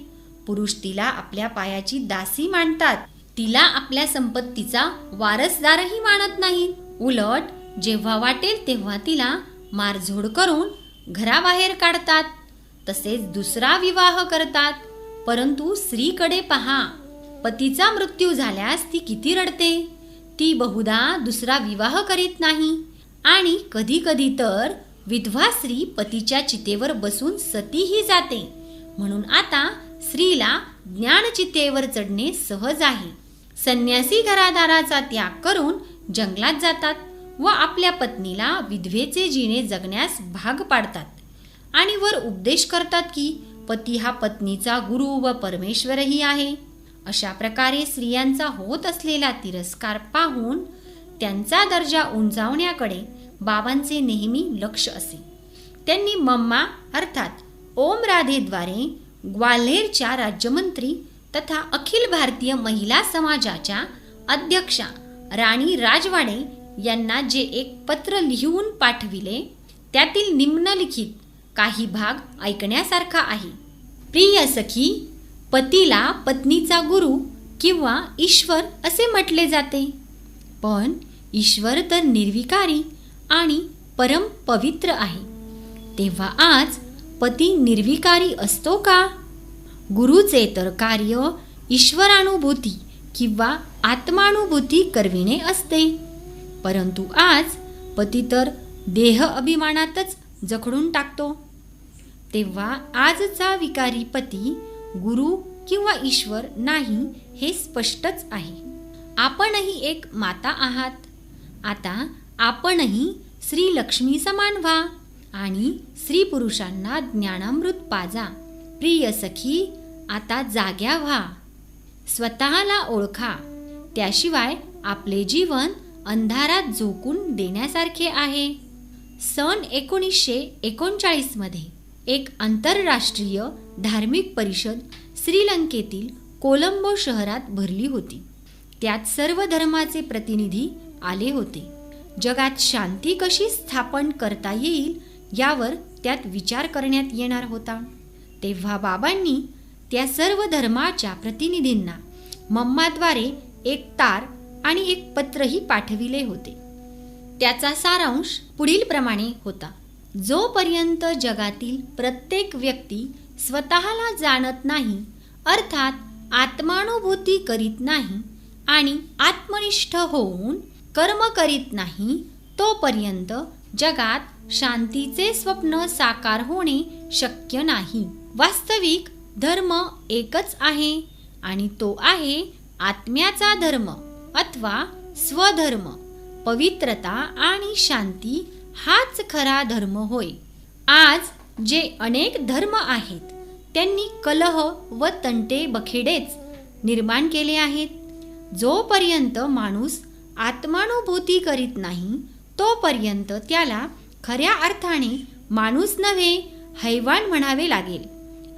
पुरुष तिला आपल्या पायाची दासी मानतात, तिला आपल्या संपत्तीचा वारसदारही मानत नाही. उलट जेव्हा वाटेल तेव्हा तिला मारझोड करून घराबाहेर काढतात, तसेच दुसरा विवाह करतात. परंतु स्त्रीकडे पहा, पतीचा मृत्यू झाल्यास ती किती रडते. ती बहुधा दुसरा विवाह करीत नाही आणि कधी कधी तर विधवा स्त्री पतीच्या चितेवर बसून सतीही जाते. म्हणून आता स्त्रीला ज्ञानचितेवर चढणे सहज आहे. संन्यासी घरादाराचा त्याग करून जंगलात जातात व आपल्या पत्नीला विधवेचे जीणे जगण्यास भाग पाडतात आणि वर उपदेश करतात की पती हा पत्नीचा गुरु व परमेश्वरही आहे. अशा प्रकारे स्त्रियांचा होत असलेला तिरस्कार पाहून त्यांचा दर्जा उंचावण्याकडे बाबांचे नेहमी लक्ष असे. त्यांनी मम्मा अर्थात ओम राधेद्वारे ग्वाल्हेरच्या राज्यमंत्री तथा अखिल भारतीय महिला समाजाच्या अध्यक्षा राणी राजवाडे यांना जे एक पत्र लिहून पाठविले त्यातील निम्नलिखित काही भाग ऐकण्यासारखा आहे. प्रिय सखी, पतीला पत्नीचा गुरु किंवा ईश्वर असे म्हटले जाते, पण ईश्वर तर निर्विकारी आणि परम पवित्र आहे. तेव्हा आज पती निर्विकारी असतो का? गुरुचे तर कार्य ईश्वरानुभूती किंवा आत्मानुभूती करविणे असते, परंतु आज पती तर देह अभिमानातच जखडून टाकतो. तेव्हा आजचा विकारी पती गुरु किंवा ईश्वर नाही हे स्पष्टच आहे. आपणही एक माता आहात. आता आपणही श्री लक्ष्मी समान व्हा आणि स्त्री पुरुषांना ज्ञानामृत पाजा. प्रिय सखी, आता जाग्या व्हा, स्वतःला ओळखा. त्याशिवाय आपले जीवन अंधारात झोकून देण्यासारखे आहे. सन 1939 मध्ये एक आंतरराष्ट्रीय धार्मिक परिषद श्रीलंकेतील कोलंबो शहरात भरली होती. त्यात सर्व धर्माचे प्रतिनिधी आले होते. जगात शांती कशी स्थापन करता येईल यावर त्यात विचार करण्यात येणार होता. तेव्हा बाबांनी त्या सर्व धर्माच्या प्रतिनिधींना मम्माद्वारे एक तार आणि एक पत्रही पाठविले होते. त्याचा सारांश पुढील प्रमाणे होता. जोपर्यंत जगातील प्रत्येक व्यक्ती स्वतःला जाणत नाही, अर्थात आत्मानुभूती करीत नाही आणि आत्मनिष्ठ होऊन कर्म करीत नाही, तोपर्यंत जगात शांतीचे स्वप्न साकार होणे शक्य नाही. वास्तविक धर्म एकच आहे आणि तो आहे आत्म्याचा धर्म अथवा स्वधर्म. पवित्रता आणि शांती हाच खरा धर्म होय. आज जे अनेक धर्म आहेत त्यांनी कलह व तंटे बखेडेच निर्माण केले आहेत. जोपर्यंत माणूस आत्मानुभूती करीत नाही, तोपर्यंत त्याला खऱ्या अर्थाने माणूस नव्हे, हैवान म्हणावे लागेल.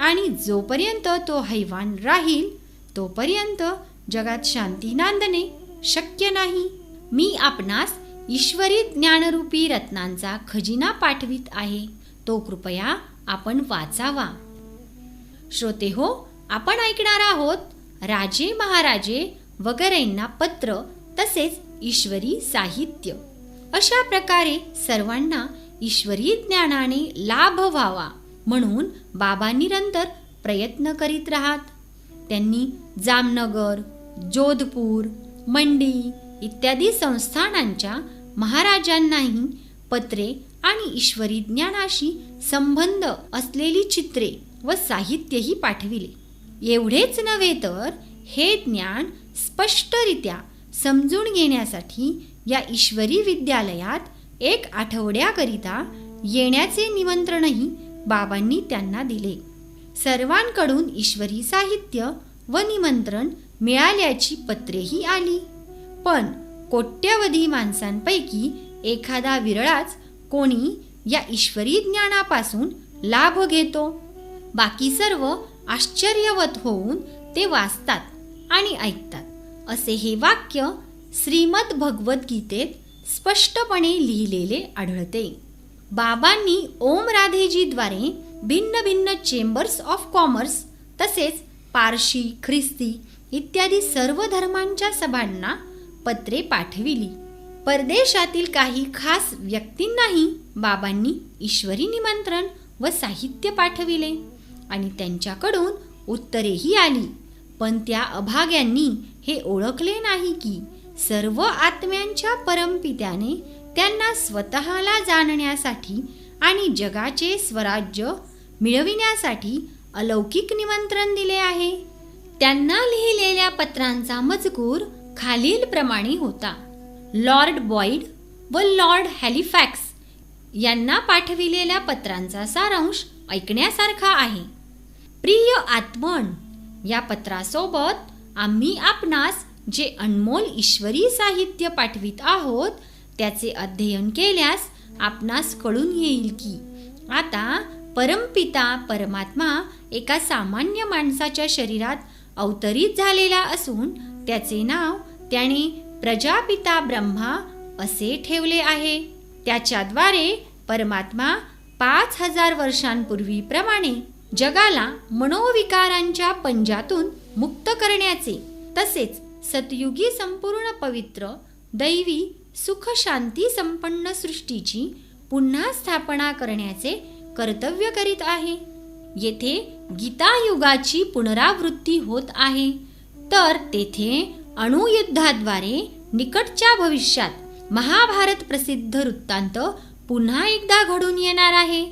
आणि जोपर्यंत तो हैवान राहील, तोपर्यंत जगात शांती नांदणे शक्य नाही. मी आपणास ईश्वरी ज्ञानरूपी रत्नांचा खजिना पाठवित आहे, तो कृपया आपण वाचावा. श्रोते हो, आपण ऐकणार आहोत राजे महाराजे वगैरेंना पत्र तसेच ईश्वरी साहित्य. अशा प्रकारे सर्वांना ईश्वरी ज्ञानाने लाभ व्हावा म्हणून बाबा निरंतर प्रयत्न करीत राहत. त्यांनी जामनगर, जोधपूर, मंडी इत्यादी संस्थानांच्या महाराजांनाही पत्रे आणि ईश्वरी ज्ञानाशी संबंध असलेली चित्रे व साहित्यही पाठविले. एवढेच नव्हे तर हे ज्ञान स्पष्टरित्या समजून घेण्यासाठी या ईश्वरी विद्यालयात 1 आठवड्याकरिता येण्याचे निमंत्रणही बाबांनी त्यांना दिले. सर्वांकडून ईश्वरी साहित्य व निमंत्रण मिळाल्याची पत्रेही आली. पण कोट्यवधी माणसांपैकी एखादा विरळाच कोणी या ईश्वरी ज्ञानापासून लाभ घेतो. बाकी सर्व आश्चर्यवत होऊन ते वाचतात आणि ऐकतात. असे हे वाक्य श्रीमद भगवद्गीतेत स्पष्टपणे लिहिलेले आढळते. बाबांनी ओम राधेजीद्वारे भिन्न भिन्न चेंबर्स ऑफ कॉमर्स तसेच पारशी, ख्रिस्ती इत्यादी सर्व धर्मांच्या सभांना पत्रे पाठविली. परदेशातील काही खास व्यक्तींनाही बाबांनी ईश्वरी निमंत्रण व साहित्य पाठविले आणि त्यांच्याकडून उत्तरेही आली. पण त्या अभाग्यांनी हे ओळखले नाही की सर्व आत्म्यांच्या परमपित्याने त्यांना स्वतःला जाणण्यासाठी आणि जगाचे स्वराज्य मिळविण्यासाठी अलौकिक निमंत्रण दिले आहे. त्यांना लिहिलेल्या पत्रांचा मजकूर खालील प्रमाणे होता. लॉर्ड बॉईड व लॉर्ड हॅलिफॅक्स यांना पाठविलेल्या पत्रांचा सारांश ऐकण्यासारखा आहे. प्रिय आत्मन, या पत्रासोबत आम्ही आपणास जे अनमोल ईश्वरी साहित्य पाठवित आहोत त्याचे अध्ययन केल्यास आपणास कळून येईल की आता परमपिता परमात्मा एका सामान्य माणसाच्या शरीरात अवतरित झालेला असून त्याचे नाव त्याने प्रजापिता ब्रह्मा असे ठेवले आहे. त्याच्याद्वारे परमात्मा 5000 वर्षांपूर्वीप्रमाणे जगाला मनोविकारांच्या पंजातून मुक्त करण्याचे तसेच सतयुगी संपूर्ण पवित्र दैवी सुख शांती संपन्न सृष्टीची पुन्हा स्थापना करण्याचे कर्तव्य करीत आहे. येथे गीता युगाची पुनरावृत्ती होत आहे, तर तेथे अणुयुद्धाद्वारे निकटच्या भविष्यात महाभारत प्रसिद्ध वृत्तांत पुन्हा एकदा घडून येणार आहे.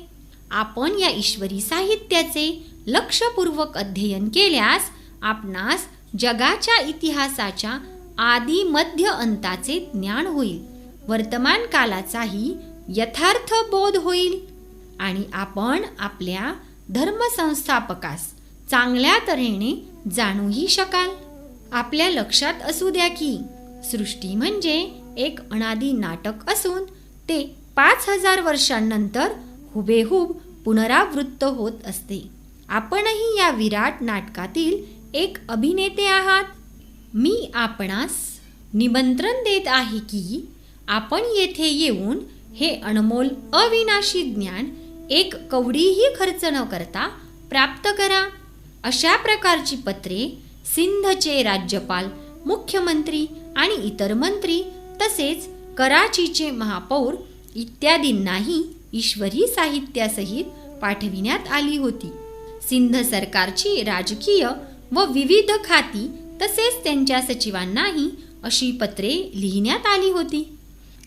आपण या ईश्वरी साहित्याचे लक्षपूर्वक अध्ययन केल्यास आपणास जगाच्या इतिहासाच्या आदी मध्य अंताचे ज्ञान होईल. वर्तमान कालाचाही यथार्थ बोध होईल आणि आपण आपल्या धर्मसंस्थापकास चांगल्या तऱ्हेने जाणूही शकाल. आपल्या लक्षात असू द्या की सृष्टी म्हणजे एक अनादी नाटक असून ते 5000 वर्षांनंतर हुबेहूब पुनरावृत्त होत असते. आपणही या विराट नाटकातील एक अभिनेते आहात. मी आपणास निमंत्रण देत आहे की आपण येथे येऊन हे अनमोल अविनाशी ज्ञान एक कवडीही खर्च न करता प्राप्त करा. अशा प्रकारची पत्रे सिंधचे राज्यपाल, मुख्यमंत्री आणि इतर मंत्री तसेच कराचीचे महापौर इत्यादींनाही ईश्वरी साहित्यासहित पाठविण्यात आली होती. सिंध सरकारची राजकीय व विविध खाती तसेच त्यांच्या सचिवांनाही अशी पत्रे लिहिण्यात आली होती.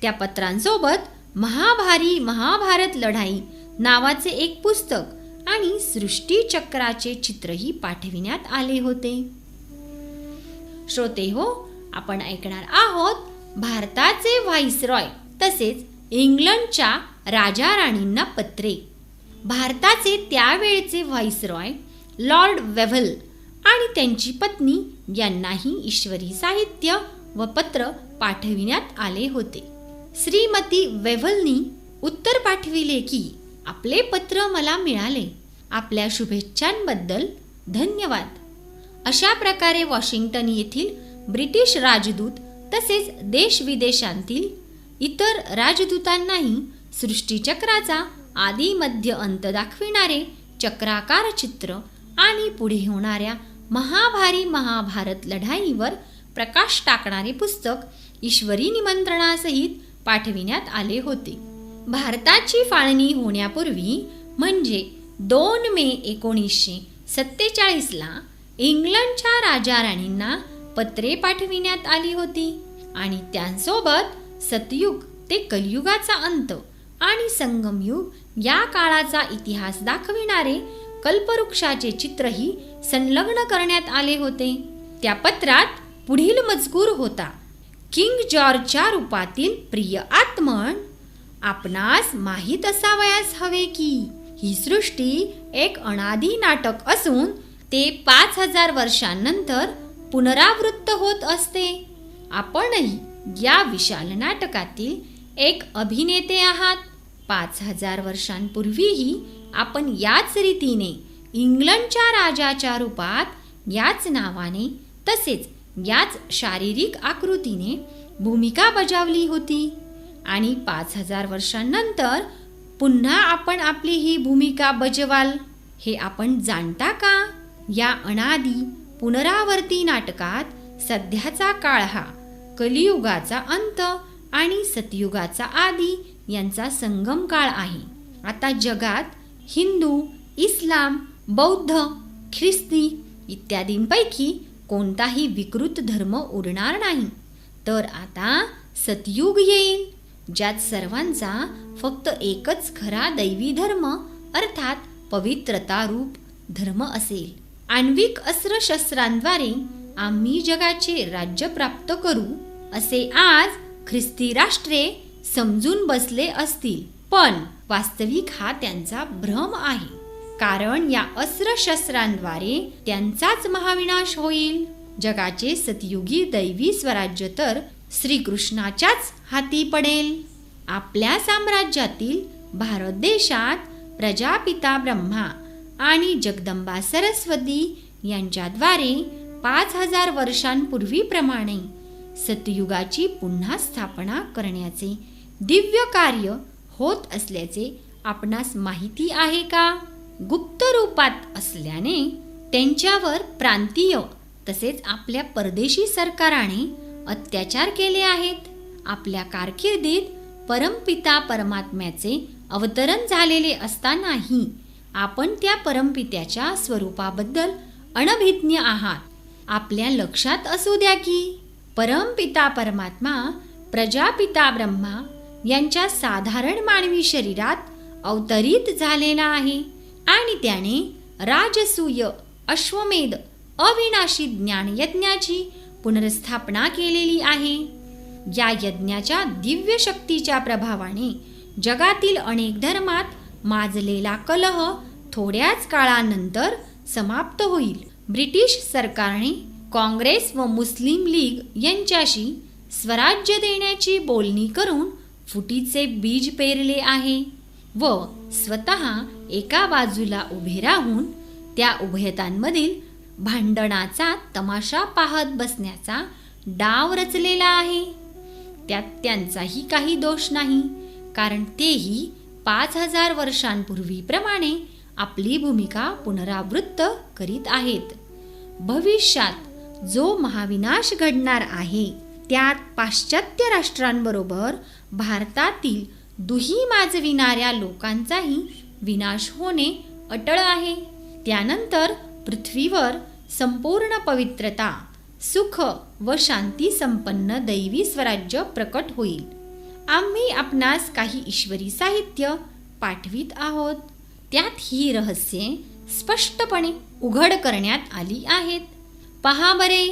त्या पत्रांसोबत महाभारी महाभारत लढाई नावाचे एक पुस्तक आणि सृष्टी चक्राचे चित्रही पाठविण्यात आले होते. श्रोते हो, आपण ऐकणार आहोत भारताचे व्हाईसरॉय तसेच इंग्लंडच्या राजा राणींना पत्रे. भारताचे त्यावेळचे व्हाईसरॉय लॉर्ड वेव्हल आणि त्यांची पत्नी यांनाही ईश्वरी साहित्य व पत्र पाठविण्यात आले होते. श्रीमती वेव्हलनी उत्तर पाठविले की आपले पत्र मला मिळाले. आपल्या शुभेच्छांबद्दल धन्यवाद. अशा प्रकारे वॉशिंग्टन येथील ब्रिटिश राजदूत तसेच देशविदेशांतील इतर राजदूतांनाही सृष्टीचक्राचा आदी मध्य अंत दाखविणारे चक्राकार चित्र आणि पुढे होणाऱ्या महाभारी महाभारत लढाईवर प्रकाश टाकणारे पुस्तक ईश्वरी निमंत्रणासहित पाठविण्यात आले होते. भारताची फाळणी होण्यापूर्वी म्हणजे 2 मे 1947 ला इंग्लंडच्या राजा राणींना पत्रे पाठविण्यात आली होती आणि त्यांसोबत सतयुग ते कलियुगाचा अंत आणि संगमयुग या काळाचा इतिहास दाखविणारे कल्पवृक्षाचे चित्रही संलग्न करण्यात आले होते. त्या पत्रात पुढील मजकूर होता. किंग जॉर्जच्या रूपातील प्रिय आत्मन, आपणास माहीत असावयास हवे की ही सृष्टी एक अनादी नाटक असून ते 5000 वर्षांनंतर पुनरावृत्त होत असते. आपणही या विशाल नाटकातील एक अभिनेते आहात. 5000 वर्षांपूर्वीही आपण याच रीतीने इंग्लंडच्या राजाच्या रूपात याच नावाने तसेच याच शारीरिक आकृतीने भूमिका बजावली होती आणि 5000 वर्षांनंतर पुन्हा आपण आपली ही भूमिका बजवाल हे आपण जाणता का? या अनादी पुनरावर्ती नाटकात सध्याचा काळ हा कलियुगाचा अंत आणि सतयुगाचा आदी यांचा संगम काळ आहे. आता जगात हिंदू, इस्लाम, बौद्ध, ख्रिस्ती इत्यादींपैकी कोणताही विकृत धर्म उरणार नाही. तर आता सतयुग येईल ज्यात सर्वांचा फक्त एकच खरा दैवी धर्म अर्थात पवित्रता रूप धर्म असेल. आण्विक अस्त्रशस्त्रांद्वारे आम्ही जगाचे राज्य प्राप्त करू असे आज ख्रिस्ती राष्ट्रे समजून बसले असतील, पण वास्तविक हा त्यांचा भ्रम आहे. कारण या अस्त्रशस्त्रांद्वारे त्यांचाच महाविनाश होईल. जगाचे सतयुगी दैवी स्वराज्य तर श्रीकृष्णाच्याच हाती पडेल. आपल्या साम्राज्यातील भारत देशात प्रजापिता ब्रह्मा आणि जगदंबा सरस्वती यांच्याद्वारे 5000 वर्षांपूर्वीप्रमाणे सतयुगाची पुन्हा स्थापना करण्याचे दिव्य कार्य होत असल्याचे आपणास माहिती आहे का? गुप्त रूपात असल्याने त्यांच्यावर प्रांतीय तसेच आपल्या परदेशी सरकाराने अत्याचार केले आहेत. आपल्या कारकिर्दीत परमपिता परमात्म्याचे अवतरण झालेले असतानाही आपण त्या परमपित्याच्या स्वरूपाबद्दल अनभिज्ञ आहात. आपल्या लक्षात असू द्या की परमपिता परमात्मा प्रजापिता ब्रह्मा यांच्या साधारण मानवी शरीरात अवतरित झालेला आहे आणि त्याने राजसूय, अश्वमेध, अविनाशी ज्ञान यज्ञाची पुनर्स्थापना केलेली आहे. या यज्ञाच्या दिव्य शक्तीच्या प्रभावाने जगातील अनेक धर्मात माजलेला कलह थोड्याच काळानंतर समाप्त होईल. ब्रिटिश सरकारने काँग्रेस व मुस्लिम लीग यांच्याशी स्वराज्य देण्याची बोलणी करून फुटीचे बीज पेरले आहे व स्वतः एका बाजूला उभे राहून त्या उभयतांमधील भांडणाचा तमाशा पाहत बसण्याचा डाव रचलेला आहे. त्यात त्यांचाही काही दोष नाही, कारण तेही 5000 वर्षांपूर्वीप्रमाणे आपली भूमिका पुनरावृत्त करीत आहेत. भविष्यात जो महाविनाश घडणार आहे त्यात पाश्चात्य राष्ट्रांबरोबर भारतातील दुही माजविणाऱ्या लोकांचाही विनाश होणे अटळ आहे. त्यानंतर पृथ्वीवर संपूर्ण पवित्रता, सुख व शांती संपन्न दैवी स्वराज्य प्रकट होईल. आम्ही आपणास काही ईश्वरी साहित्य पाठवित आहोत. त्यात ही रहस्ये स्पष्टपणे उघड करण्यात आली आहेत. पहा बरे,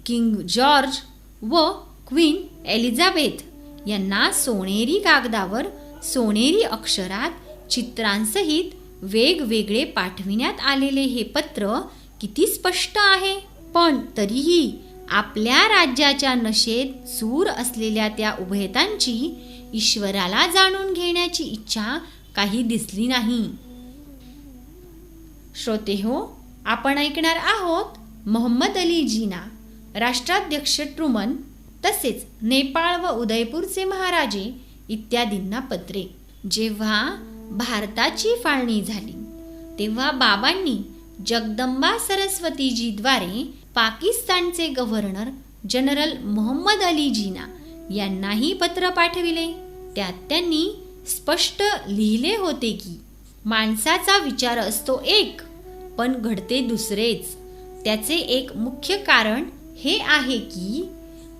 किंग जॉर्ज व क्वीन एलिझाबेथ यांना सोनेरी कागदावर सोनेरी अक्षरात चित्रांसहित वेगवेगळे पाठविण्यात आलेले हे पत्र किती स्पष्ट आहे. पण तरीही आपल्या राज्याच्या नशेत चूर असलेल्या त्या उभयतांची ईश्वराला जाणून घेण्याची इच्छा काही दिसली नाही. श्रोतेहो, आपण ऐकणार आहोत मोहम्मद अली जिना, राष्ट्राध्यक्ष ट्रुमन तसेच नेपाळ व उदयपूरचे महाराजे इत्यादींना पत्रे. जेव्हा भारताची फाळणी झाली तेव्हा बाबांनी जगदंबा सरस्वतीजीद्वारे पाकिस्तानचे गव्हर्नर जनरल मोहम्मद अली जिना यांनाही पत्र पाठविले. त्यात त्यांनी स्पष्ट लिहिले होते की माणसाचा विचार असतो एक, पण घडते दुसरेच. त्याचे एक मुख्य कारण हे आहे की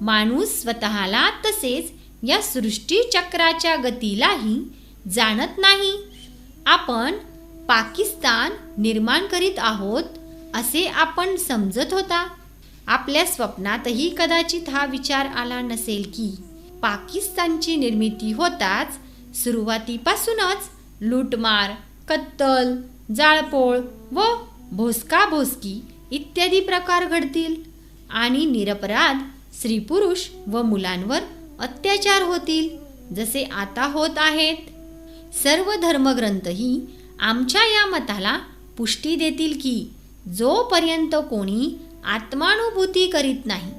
माणूस स्वतःला तसेच या सृष्टी चक्राच्या गतीलाही जाणत नाही. आपण पाकिस्तान निर्माण करीत आहोत असे आपण समजत होता. आपल्या स्वप्नातही कदाचित हा विचार आला नसेल की पाकिस्तानची निर्मिती होताच सुरुवातीपासूनच लूटमार, कत्तल, जाळपोळ व भोसकाभोसकी इत्यादी प्रकार घडतील आणि निरपराध स्त्री पुरुष व मुलांवर अत्याचार होतील, जसे आता होत आहेत. सर्व धर्मग्रंथही आमच्या या मताला पुष्टी देतील की जोपर्यंत कोणी आत्मानुभूती करीत नाही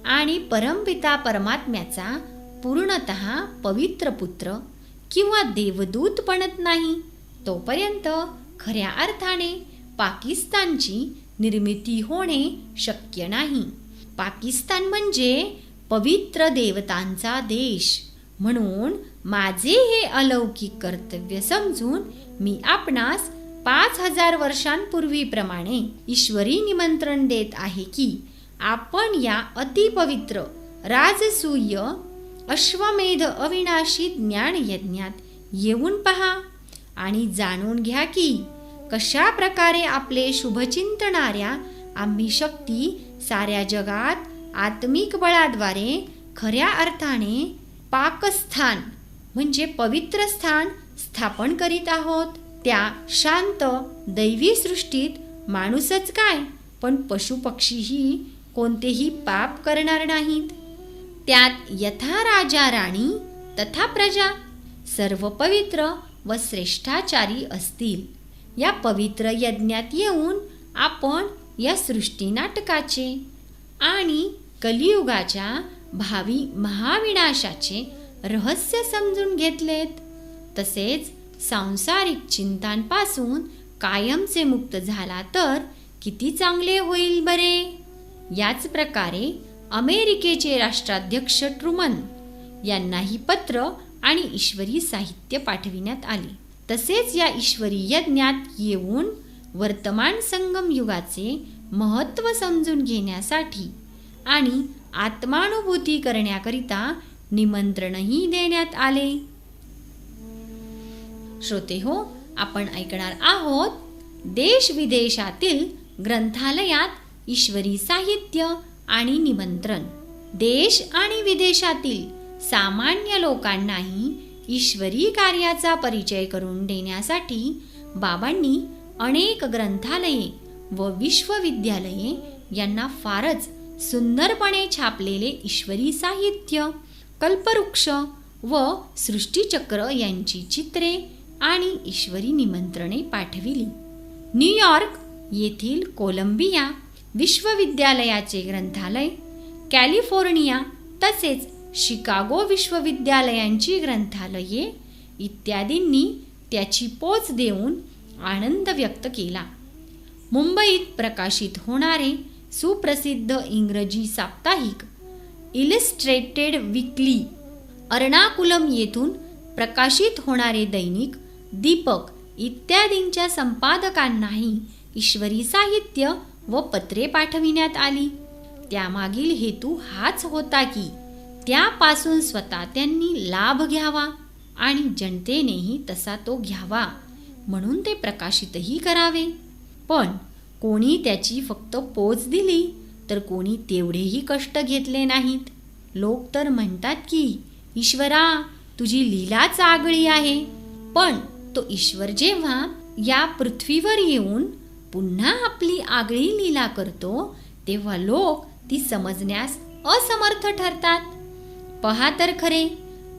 आणि परमपिता परमात्म्याचा पूर्णतः पवित्र पुत्र किंवा देवदूत बनत नाही, तोपर्यंत खऱ्या अर्थाने पाकिस्तानची निर्मिती होणे शक्य नाही. पाकिस्तान म्हणजे पवित्र देवतांचा देश. म्हणून माझे हे अलौकिक कर्तव्य समजून मी आपणास 5000 वर्षांपूर्वीप्रमाणे ईश्वरी निमंत्रण देत आहे की आपण या अतिपवित्र राजसूय अश्वमेध अविनाशी ज्ञान यज्ञात येऊन पहा आणि जाणून घ्या की कशा प्रकारे आपले शुभचिंतणाऱ्या आम्ही शक्ती साऱ्या जगात आत्मिक बळाद्वारे खऱ्या अर्थाने पाकस्थान म्हणजे पवित्र स्थान स्थापन करीत आहोत. त्या शांत दैवी सृष्टीत माणूसच काय पण पशुपक्षीही कोणतेही पाप करणार नाहीत. त्यात यथा राजा राणी तथा प्रजा सर्व पवित्र व श्रेष्ठाचारी असतील. या पवित्र यज्ञात येऊन आपण या सृष्टी नाटकाचे आणि कलियुगाच्या भावी महाविनाशाचे रहस्य समजून घेतलेत. तसेच सांसारिक चिंतांपासून कायमचे मुक्त झाला तर किती चांगले होईल बरे. याच प्रकारे अमेरिकेचे राष्ट्राध्यक्ष ट्रुमन यांनाही पत्र आणि ईश्वरी साहित्य पाठविण्यात आले. तसेच या ईश्वरी यज्ञात येऊन वर्तमान संगम युगाचे महत्त्व समजून घेण्यासाठी आणि आत्मानुभूती करण्याकरिता निमंत्रणही देण्यात आले. श्रोतेहो, आपण ऐकणार आहोत देश विदेशातील ग्रंथालयात ईश्वरी साहित्य आणि निमंत्रण. देश आणि विदेशातील सामान्य लोकांनाही ईश्वरी कार्याचा परिचय करून देण्यासाठी बाबांनी अनेक ग्रंथालये व विश्वविद्यालये यांना फारच सुंदरपणे छापलेले ईश्वरी साहित्य, कल्पवृक्ष व सृष्टीचक्र यांची चित्रे आणि ईश्वरी निमंत्रणे पाठविली. न्यूयॉर्क येथील कोलंबिया विश्वविद्यालयाचे ग्रंथालय, कॅलिफोर्निया तसेच शिकागो विश्वविद्यालयांची ग्रंथालये इत्यादींनी त्याची पोच देऊन आनंद व्यक्त केला. मुंबईत प्रकाशित होणारे सुप्रसिद्ध इंग्रजी साप्ताहिक इलिस्ट्रेटेड वीकली, एर्नाकुलम येथून प्रकाशित होणारे दैनिक दीपक इत्यादींच्या संपादकांनाही ईश्वरी साहित्य व पत्रे पाठविण्यात आली. त्यामागील हेतू हाच होता की त्यापासून स्वतः त्यांनी लाभ घ्यावा आणि जनतेनेही तसा तो घ्यावा म्हणून ते प्रकाशितही करावे. पण कोणी त्याची फक्त पोच दिली तर कोणी तेवढेही कष्ट घेतले नाहीत. लोक तर म्हणतात की ईश्वरा तुझी लीलाच आगळी आहे, पण तो ईश्वर जेव्हा या पृथ्वीवर येऊन पुन्हा आपली आगळी लीला करतो तेव्हा लोक ती समजण्यास असमर्थ ठरतात. पहा तर खरे,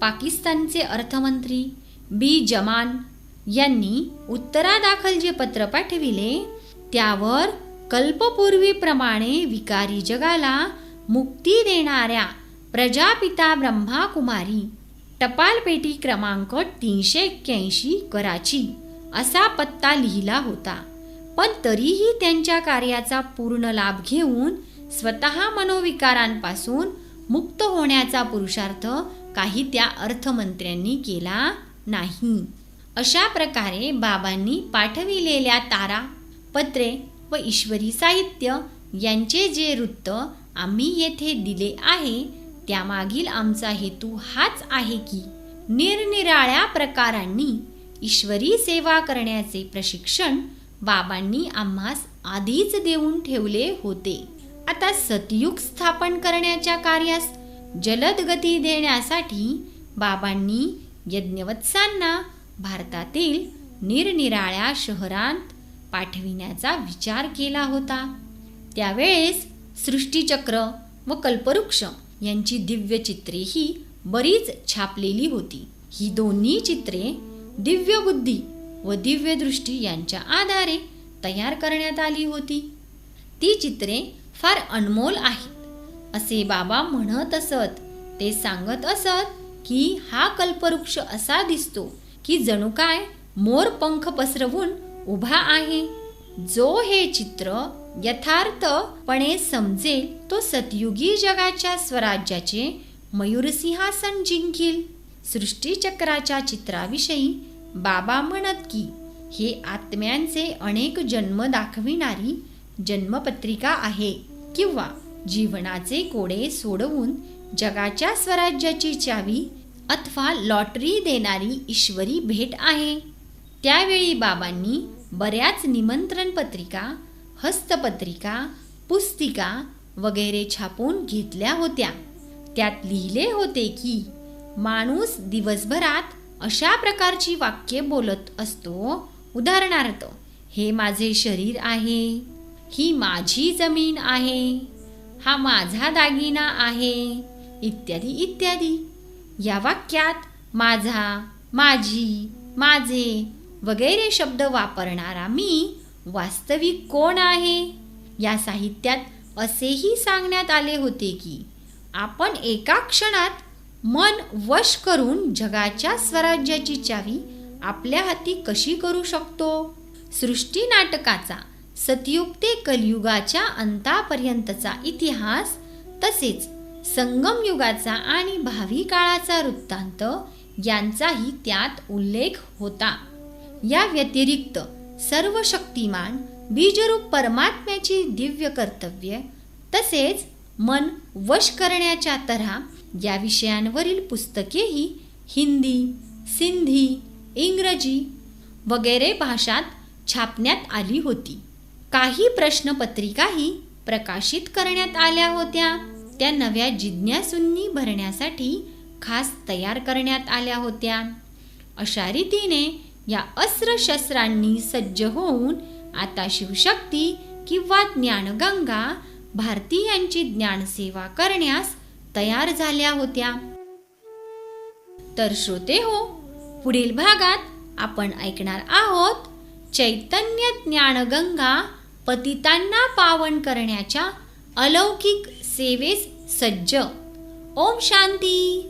पाकिस्तानचे अर्थमंत्री बी जमान यांनी उत्तरादाखल जे पत्र पाठविले त्यावर कल्पपूर्वीप्रमाणे विकारी जगाला मुक्ती देणाऱ्या प्रजापिता ब्रह्माकुमारी, टपालपेटी क्रमांक 381 कराची असा पत्ता लिहिला होता. पण तरीही त्यांच्या कार्याचा पूर्ण लाभ घेऊन स्वतः मनोविकारांपासून मुक्त होण्याचा पुरुषार्थ काही त्या अर्थमंत्र्यांनी केला नाही. अशा प्रकारे बाबांनी पाठविलेल्या तारा, पत्रे व ईश्वरी साहित्य यांचे जे वृत्त आम्ही येथे दिले आहे त्यामागील आमचा हेतू हाच आहे की निरनिराळ्या प्रकारांनी ईश्वरी सेवा करण्याचे प्रशिक्षण बाबांनी आम्हास आधीच देऊन ठेवले होते. आता सतयुग स्थापन करण्याच्या कार्यास जलद गती देण्यासाठी बाबांनी यज्ञवत्सांना भारतातील निरनिराळ्या शहरांत पाठविण्याचा विचार केला होता. त्यावेळेस सृष्टीचक्र व कल्पवृक्ष यांची दिव्य चित्रेही बरीच छापलेली होती. ही दोन्ही चित्रे दिव्य बुद्धी व दिव्य दृष्टी यांच्या आधारे तयार करण्यात आली होती. ती चित्रे फार अनमोल आहेत असे बाबा म्हणत असत. ते सांगत असत की हा कल्पवृक्ष असा दिसतो की जणू काय मोर पंख पसरवून उभा आहे. जो हे चित्र यथार्थपणे समजेल तो सतयुगी जगाच्या स्वराज्याचे मयूरसिंहासन जिंकील. सृष्टीचक्राच्या चित्राविषयी बाबा म्हणत की हे आत्म्यांचे अनेक जन्म दाखविणारी जन्मपत्रिका आहे किंवा जीवनाचे कोडे सोडवून जगाच्या स्वराज्याची चावी अथवा लॉटरी देणारी ईश्वरी भेट आहे. त्यावेळी बाबांनी बऱ्याच निमंत्रण पत्रिका, हस्तपत्रिका, पुस्तिका वगैरे छापून घेतल्या होत्या. त्यात लिहिले होते की माणूस दिवसभरात अशा प्रकारची वाक्ये बोलत असतो. उदाहरणार्थ, हे माझे शरीर आहे, ही माझी जमीन आहे, हा माझा दागिना आहे, इत्यादी इत्यादी. या वाक्यात माझा, माझी, माझे वगैरे शब्द वापरणारा मी वास्तविक कोण आहे? या साहित्यात असेही सांगण्यात आले होते की आपण एका क्षणात मन वश करून जगाच्या स्वराज्याची चावी आपल्या हाती कशी करू शकतो. सृष्टी नाटकाचा सतयुग ते कलियुगाच्या अंतापर्यंतचा इतिहास तसेच संगम युगाचा आणि भावी काळाचा वृत्तांत यांचाही त्यात उल्लेख होता. या व्यतिरिक्त सर्व शक्तिमान बीजरूप परमात्म्याची दिव्य कर्तव्य तसेच मन वश करण्याच्या तऱ्हा या विषयांवरील पुस्तकेही हिंदी, सिंधी, इंग्रजी वगैरे भाषात छापण्यात आली होती. काही प्रश्नपत्रिकाही प्रकाशित करण्यात आल्या होत्या त्या नव्या जिज्ञासूंनी भरण्यासाठी खास तयार करण्यात आल्या होत्या. अशा रीतीने या अस्त्रशस्त्रांनी सज्ज होऊन आता शिवशक्ती किंवा ज्ञानगंगा भारतीयांची ज्ञानसेवा करण्यास तयार झाल्या होत्या. तर श्रोते हो, पुढील भागात आपण ऐकणार आहोत चैतन्य ज्ञानगंगा पतितांना पावन करण्याच्या अलौकिक सेवेस सज्ज. ओम शांती.